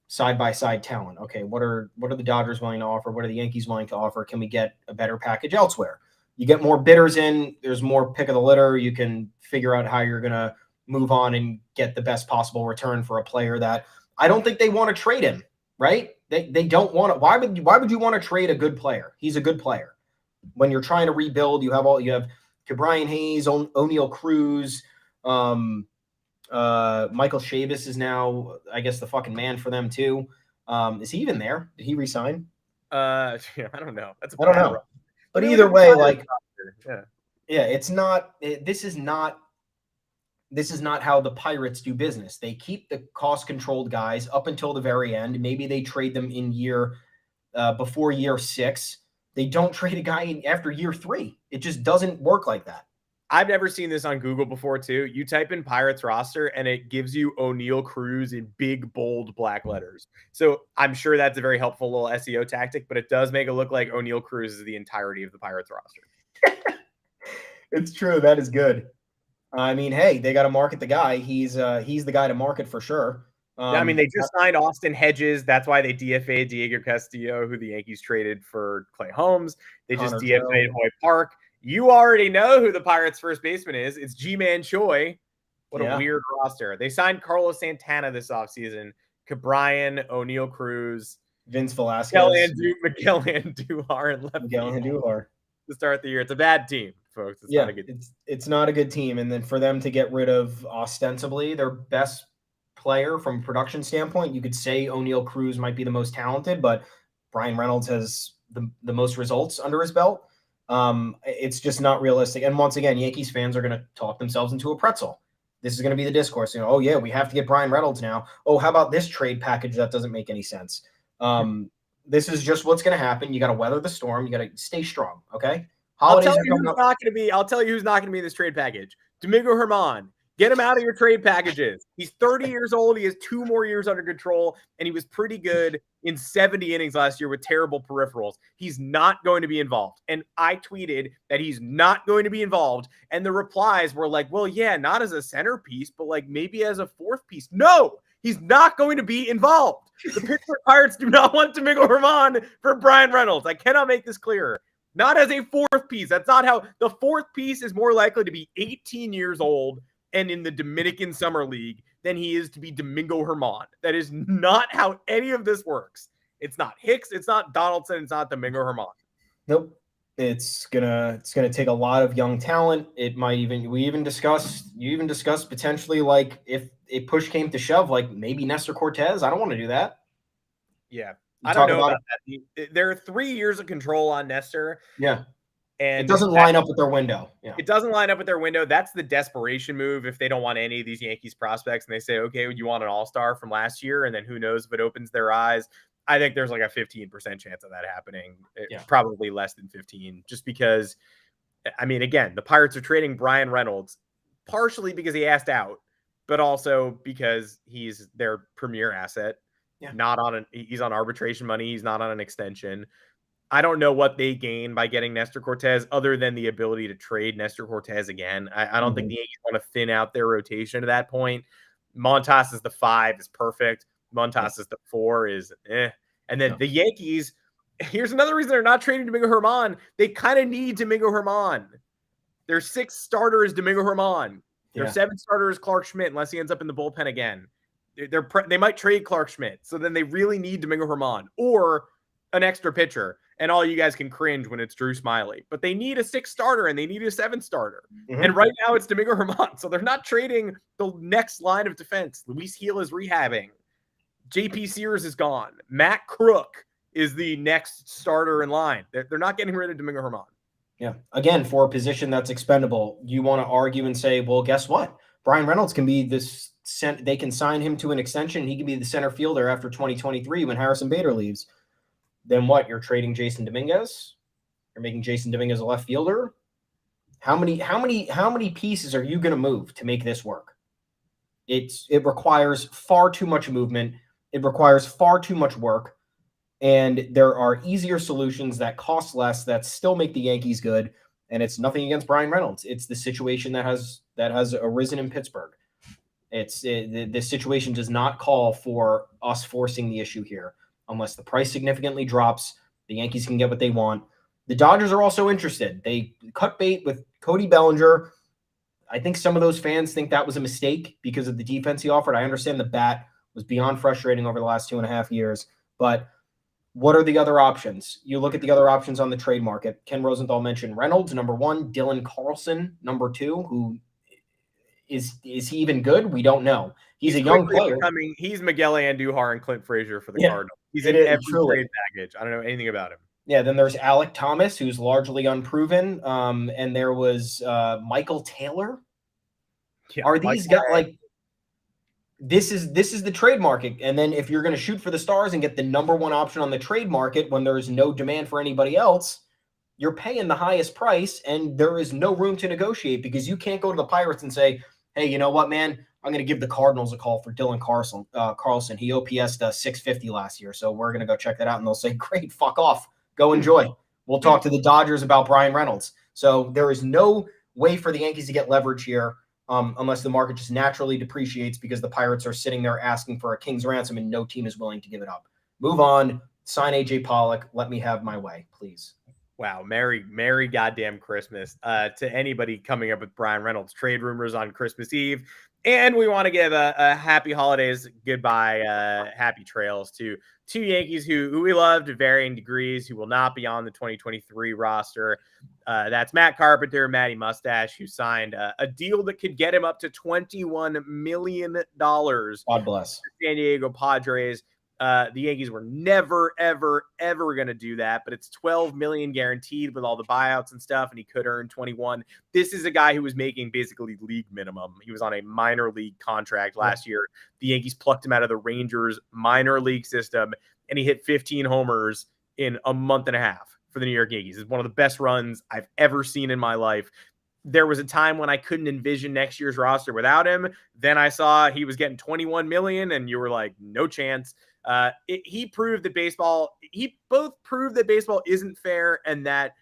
side by side talent. Okay, what are the Dodgers willing to offer? What are the Yankees willing to offer? Can we get a better package elsewhere? You get more bidders in, there's more pick of the litter. You can figure out how you're going to move on and get the best possible return for a player that I don't think they want to trade him, right? They don't want to. Why would you want to trade a good player? He's a good player. When you're trying to rebuild, you have Brian Hayes, O'Neal Cruz, Michael Chavis is now, I guess, the fucking man for them too. Is he even there? Did he resign? I don't know. I don't know. But either way, like, it's not. This is not how the Pirates do business. They keep the cost-controlled guys up until the very end. Maybe they trade them in before year 6. They don't trade a guy after year 3. It just doesn't work like that. I've never seen this on Google before, too. You type in Pirates roster, and it gives you O'Neal Cruz in big, bold black letters. So I'm sure that's a very helpful little SEO tactic, but it does make it look like O'Neal Cruz is the entirety of the Pirates roster. It's true. That is good. I mean, hey, they got to market the guy. He's the guy to market for sure. They just signed Austin Hedges. That's why they DFA'd Diego Castillo, who the Yankees traded for Clay Holmes. They just DFA'd Hoy Park. You already know who the Pirates' first baseman is. It's G-Man Choi. What a weird roster. They signed Carlos Santana this offseason. Cabrian, O'Neal Cruz, Vince Velasquez, Miguel Andujar, and left Miguel Andujar to start the year. It's a bad team, folks. It's not a good team. It's not a good team. And then for them to get rid of ostensibly their best player from a production standpoint, you could say O'Neal Cruz might be the most talented, but Brian Reynolds has the most results under his belt. It's just not realistic. And once again, Yankees fans are going to talk themselves into a pretzel. This is going to be the discourse. Oh yeah, we have to get Brian Reynolds now. Oh, how about this trade package that doesn't make any sense? This is just what's going to happen. You got to weather the storm. You got to stay strong. Okay. I'll tell you who's not going to be in this trade package. Domingo Germán. Get him out of your trade packages. He's 30 years old. He has 2 more years under control, and he was pretty good in 70 innings last year with terrible peripherals. He's not going to be involved. And I tweeted that he's not going to be involved, and the replies were like, well, yeah, not as a centerpiece, but like maybe as a 4th piece. No, he's not going to be involved. The Pittsburgh Pirates do not want Domingo Germán for Brian Reynolds. I cannot make this clearer. Not as a 4th piece. That's not how – the 4th piece is more likely to be 18 years old and in the Dominican Summer League than he is to be Domingo Germán. That is not how any of this works. It's not Hicks. It's not Donaldson. It's not Domingo Germán. Nope. It's gonna take a lot of young talent. It might you even discussed potentially, like, if a push came to shove, like maybe Nestor Cortez. I don't want to do that. Yeah. I don't know about that. There are 3 years of control on Nestor. Yeah. And it doesn't line up with their window. Yeah. It doesn't line up with their window. That's the desperation move if they don't want any of these Yankees prospects and they say, okay, you want an all-star from last year, and then who knows if it opens their eyes. I think there's like a 15% chance of that happening. Probably less than 15, just because, I mean, again, the Pirates are trading Brian Reynolds partially because he asked out, but also because he's their premier asset. Yeah. He's on arbitration money. He's not on an extension. I don't know what they gain by getting Nestor Cortez other than the ability to trade Nestor Cortez again. I don't think the Yankees want to thin out their rotation to that point. Montas is the 5 is perfect. Montas is the 4 is eh. And then the Yankees, here's another reason they're not trading Domingo Germán. They kind of need Domingo Germán. Their 6th starter is Domingo Germán. Their 7th starter is Clark Schmidt, unless he ends up in the bullpen again. They might trade Clark Schmidt. So then they really need Domingo Germán or an extra pitcher. And all you guys can cringe when it's Drew Smiley. But they need a 6th starter and they need a 7th starter. Mm-hmm. And right now it's Domingo Germán. So they're not trading the next line of defense. Luis Gil is rehabbing. JP Sears is gone. Matt Crook is the next starter in line. They're not getting rid of Domingo Germán. Yeah. Again, for a position that's expendable, you want to argue and say, well, guess what? Brian Reynolds can be this. They can sign him to an extension. He can be the center fielder after 2023 when Harrison Bader leaves. Then what? You're trading Jason Dominguez? You're making Jason Dominguez a left fielder? How many pieces are you going to move to make this work? It requires far too much movement. It requires far too much work. And there are easier solutions that cost less that still make the Yankees good. And it's nothing against Brian Reynolds. It's the situation that has arisen in Pittsburgh. The situation does not call for us forcing the issue here unless the price significantly drops. The Yankees can get what they want. The Dodgers are also interested. They cut bait with Cody Bellinger. I think some of those fans think that was a mistake because of the defense he offered. I understand the bat was beyond frustrating over the last 2.5 years, but what are the other options? You look at the other options on the trade market. Ken Rosenthal mentioned Reynolds, number one, Dylan Carlson, number two, who is he even good? We don't know. He's a young player. He's Miguel Andujar and Clint Frazier for the Cardinals. He's in every trade package. I don't know anything about him. Yeah, then there's Alec Thomas, who's largely unproven. And there was Michael Taylor. Yeah, are these guys like this is the trade market? And then if you're going to shoot for the stars and get the number one option on the trade market when there is no demand for anybody else, you're paying the highest price and there is no room to negotiate because you can't go to the Pirates and say, hey, you know what, man? I'm going to give the Cardinals a call for Dylan Carlson. He OPS'd 650 last year, so we're going to go check that out. And they'll say, great, fuck off. Go enjoy. We'll talk to the Dodgers about Brian Reynolds. So there is no way for the Yankees to get leverage here unless the market just naturally depreciates because the Pirates are sitting there asking for a king's ransom and no team is willing to give it up. Move on. Sign A.J. Pollock. Let me have my way, please. Wow, Merry goddamn Christmas to anybody coming up with Brian Reynolds trade rumors on Christmas Eve. And we want to give a happy holidays, goodbye, happy trails to two Yankees who we love to varying degrees, who will not be on the 2023 roster. That's Matt Carpenter, Matty Mustache, who signed a deal that could get him up to $21 million. God bless. San Diego Padres. The Yankees were never, ever, ever going to do that, but it's $12 million guaranteed with all the buyouts and stuff, and he could earn 21. This is a guy who was making basically league minimum. He was on a minor league contract last year. The Yankees plucked him out of the Rangers minor league system, and he hit 15 homers in a month and a half for the New York Yankees. It's one of the best runs I've ever seen in my life. There was a time when I couldn't envision next year's roster without him. Then I saw he was getting 21 million, and you were like, no chance. He proved that baseball isn't fair and that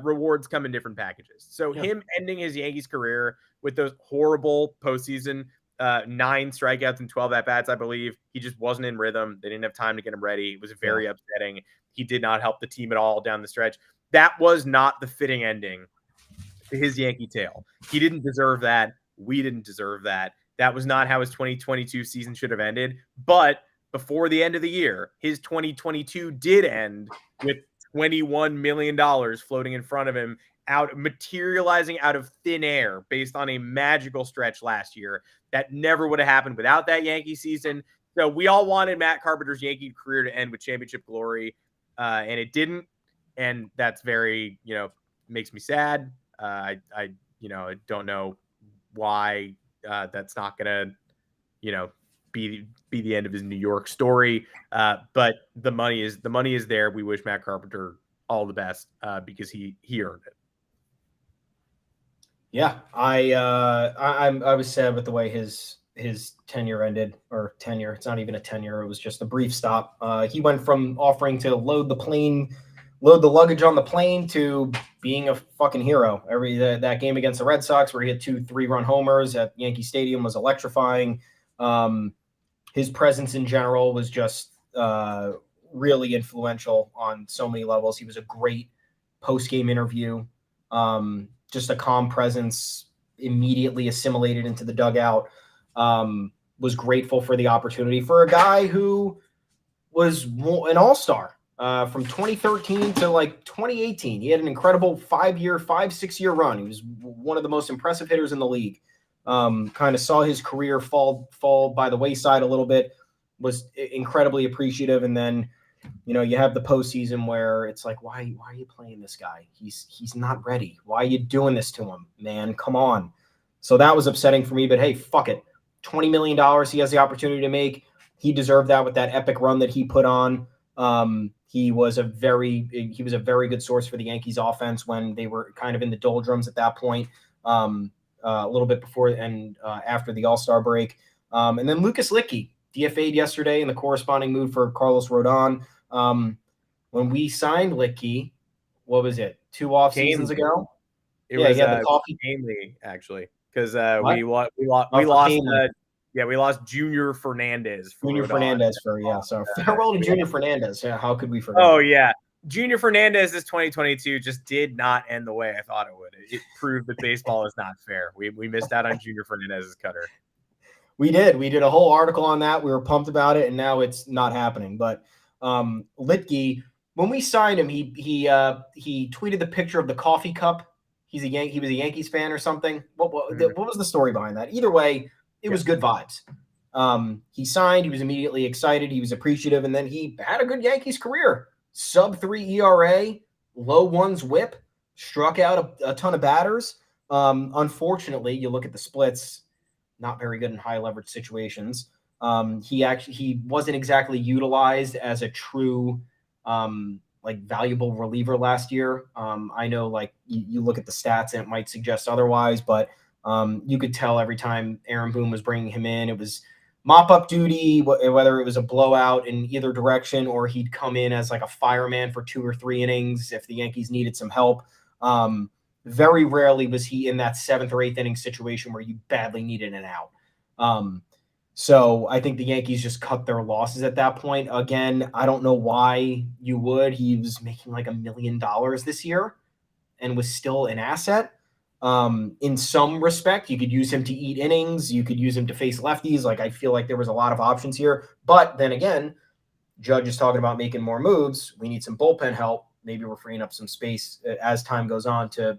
rewards come in different packages. So him ending his Yankees career with those horrible postseason 9 strikeouts and 12 at-bats, I believe. He just wasn't in rhythm. They didn't have time to get him ready. It was very upsetting. He did not help the team at all down the stretch. That was not the fitting ending to his Yankee tale. He didn't deserve that. We didn't deserve that. That was not how his 2022 season should have ended. But before the end of the year, his 2022 did end with $21 million floating in front of him, materializing out of thin air based on a magical stretch last year. That never would have happened without that Yankee season. So we all wanted Matt Carpenter's Yankee career to end with championship glory, and it didn't. And that's very, makes me sad. I don't know why that's not going to, be the end of his New York story. But the money is there. We wish Matt Carpenter all the best because he earned it. Yeah, I was sad with the way his tenure ended, or tenure. It's not even a tenure. It was just a brief stop. He went from offering to load the luggage on the plane to being a fucking hero. That game against the Red Sox where he had 2 3-run homers at Yankee Stadium was electrifying. His presence in general was just really influential on so many levels. He was a great post-game interview. Just a calm presence, immediately assimilated into the dugout. Was grateful for the opportunity for a guy who was an all-star from 2013 to 2018. He had an incredible 6-year run. He was one of the most impressive hitters in the league. Kind of saw his career fall by the wayside a little bit, was incredibly appreciative. And then, you have the postseason where it's like, why are you playing this guy? He's not ready. Why are you doing this to him, man? Come on. So that was upsetting for me, but hey, fuck it. $20 million he has the opportunity to make. He deserved that with that epic run that he put on. He was a very good source for the Yankees offense when they were kind of in the doldrums at that point. A little bit before and after the All-Star break. And then Lucas Licky, DFA'd yesterday in the corresponding move for Carlos Rodon. When we signed Licky, what was it, 2 off seasons ago? It was he had the coffee. Canely, actually, because What? we lost Junior Fernandez for Junior Rodon. Fernandez so farewell to Junior Fernandez. Yeah, how could we forget? Oh, yeah. Junior Fernandez this 2022 just did not end the way I thought it would. It proved that baseball is not fair. We missed out on Junior Fernandez's cutter. We did. We did a whole article on that. We were pumped about it, and now it's not happening. But Litke, when we signed him, he tweeted the picture of the coffee cup. He was a Yankees fan or something. What was the story behind that? Either way, it was good vibes. He signed. He was immediately excited. He was appreciative, and then he had a good Yankees career. Sub-3 ERA, low ones WHIP, struck out a ton of batters. Unfortunately, you look at the splits, not very good in high leverage situations. He wasn't exactly utilized as a true valuable reliever last year. I know you look at the stats and it might suggest otherwise, but you could tell every time Aaron Boone was bringing him in, it was mop-up duty, whether it was a blowout in either direction or he'd come in as like a fireman for 2 or 3 innings if the Yankees needed some help. Very rarely was he in that 7th or 8th inning situation where you badly needed an out. So I think the Yankees just cut their losses at that point. Again, I don't know why you would. He was making like $1 million this year and was still an asset. In some respect, you could use him to eat innings. You could use him to face lefties. I feel like there was a lot of options here. But then again, Judge is talking about making more moves. We need some bullpen help. Maybe we're freeing up some space as time goes on to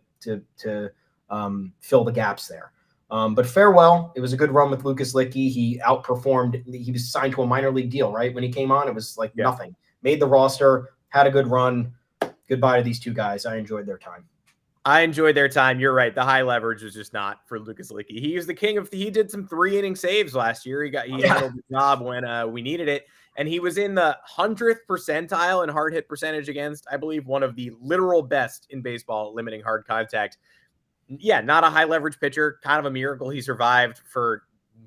fill the gaps there. But farewell. It was a good run with Lucas Licky. He outperformed. He was signed to a minor league deal, right? When he came on, it was nothing. Made the roster, had a good run. Goodbye to these 2 guys. I enjoyed their time. You're right. The high leverage was just not for Lucas Licky. He was the king of. He did some 3-inning saves last year. He handled the job when we needed it, and he was in the 100th percentile in hard hit percentage against, I believe, one of the literal best in baseball limiting hard contact. Yeah, not a high leverage pitcher. Kind of a miracle he survived for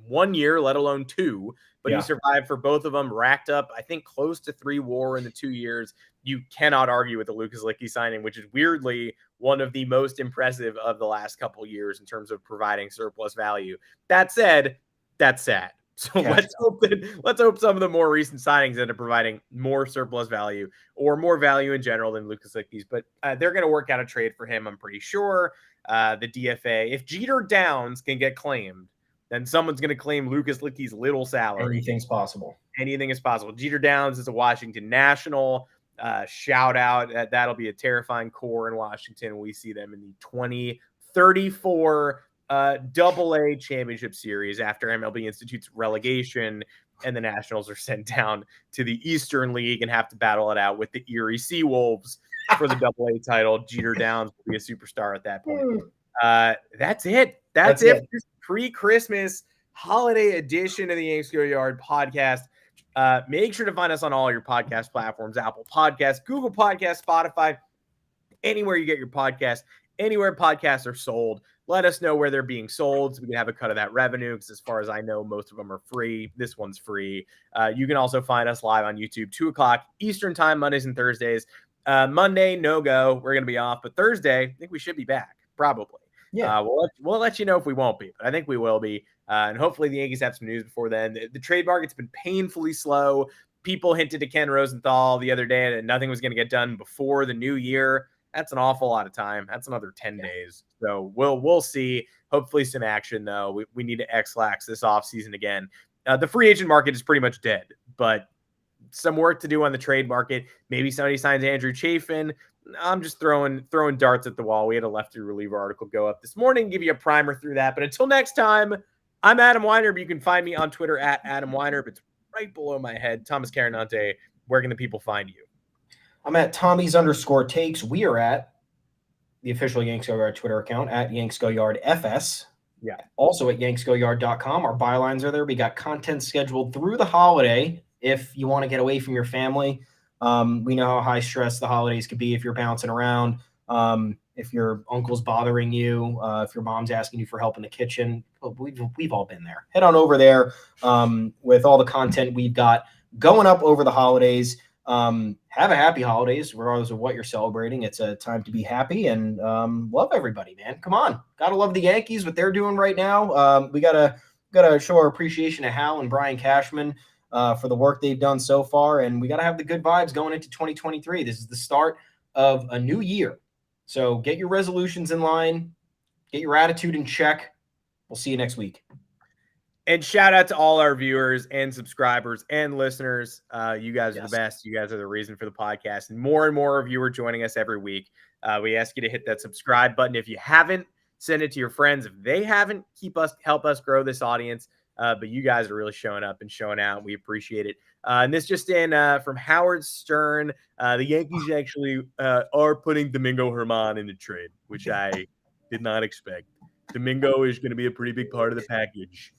1 year, let alone 2. But he survived for both of them, racked up, I think, close to 3 WAR in the 2 years. You cannot argue with the Lucas Licky signing, which is weirdly one of the most impressive of the last couple years in terms of providing surplus value. That said, that's sad. So let's hope some of the more recent signings end up providing more surplus value or more value in general than Lucas Licky's. But they're going to work out a trade for him, I'm pretty sure. The DFA, if Jeter Downs can get claimed, then someone's going to claim Lucas Licky's little salary. Anything's possible. Anything is possible. Jeter Downs is a Washington National. Shout out. That'll be a terrifying core in Washington. We see them in the 2034 AA championship series after MLB institutes relegation and the Nationals are sent down to the Eastern League and have to battle it out with the Erie Seawolves for the AA title. Jeter Downs will be a superstar at that point. That's it. That's it. This pre-Christmas holiday edition of the Yanks Go Yard podcast. Make sure to find us on all your podcast platforms, Apple Podcasts, Google Podcasts, Spotify, anywhere you get your podcast, anywhere podcasts are sold. Let us know where they're being sold so we can have a cut of that revenue, because as far as I know, most of them are free. This one's free. You can also find us live on YouTube, 2 o'clock Eastern time, Mondays and Thursdays. Monday, no go. We're going to be off. But Thursday, I think we should be back, probably. Yeah. We'll let you know if we won't be, but I think we will be. And hopefully the Yankees have some news before then. The trade market's been painfully slow. People hinted to Ken Rosenthal the other day that nothing was going to get done before the new year. That's an awful lot of time. That's another 10 days. So we'll see. Hopefully some action, though. We need to X-lax this offseason again. The free agent market is pretty much dead, but some work to do on the trade market. Maybe somebody signs Andrew Chafin. I'm just throwing darts at the wall. We had a lefty reliever article go up this morning, give you a primer through that. But until next time, I'm Adam Weiner. You can find me on Twitter at Adam Weiner. It's right below my head. Thomas Carinante, where can the people find you? I'm at Tommy's_takes. We are at the official Yanks Go Yard Twitter account at Yanks Go Yard FS. Yeah. Also at yanksgoyard.com. Our bylines are there. We got content scheduled through the holiday if you want to get away from your family. We know how high stress the holidays could be if you're bouncing around. If if your uncle's bothering you, if your mom's asking you for help in the kitchen, we've all been there. Head on over there with all the content we've got going up over the holidays. Have a happy holidays, regardless of what you're celebrating. It's a time to be happy and love everybody, man. Come on. Gotta love the Yankees, what they're doing right now. We gotta show our appreciation to Hal and Brian Cashman for the work they've done so far. And we gotta have the good vibes going into 2023. This is the start of a new year. So get your resolutions in line, get your attitude in check. We'll see you next week. And shout out to all our viewers and subscribers and listeners. You guys are the best. You guys are the reason for the podcast. And more of you are joining us every week. We ask you to hit that subscribe button. If you haven't, send it to your friends. If they haven't, help us grow this audience. But you guys are really showing up and showing out. We appreciate it. And this just in from Howard Stern. The Yankees actually are putting Domingo Germán in the trade, which I did not expect. Domingo is going to be a pretty big part of the package.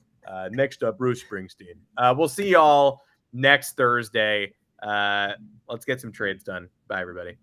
Next up, Bruce Springsteen. We'll see y'all next Thursday. Let's get some trades done. Bye, everybody.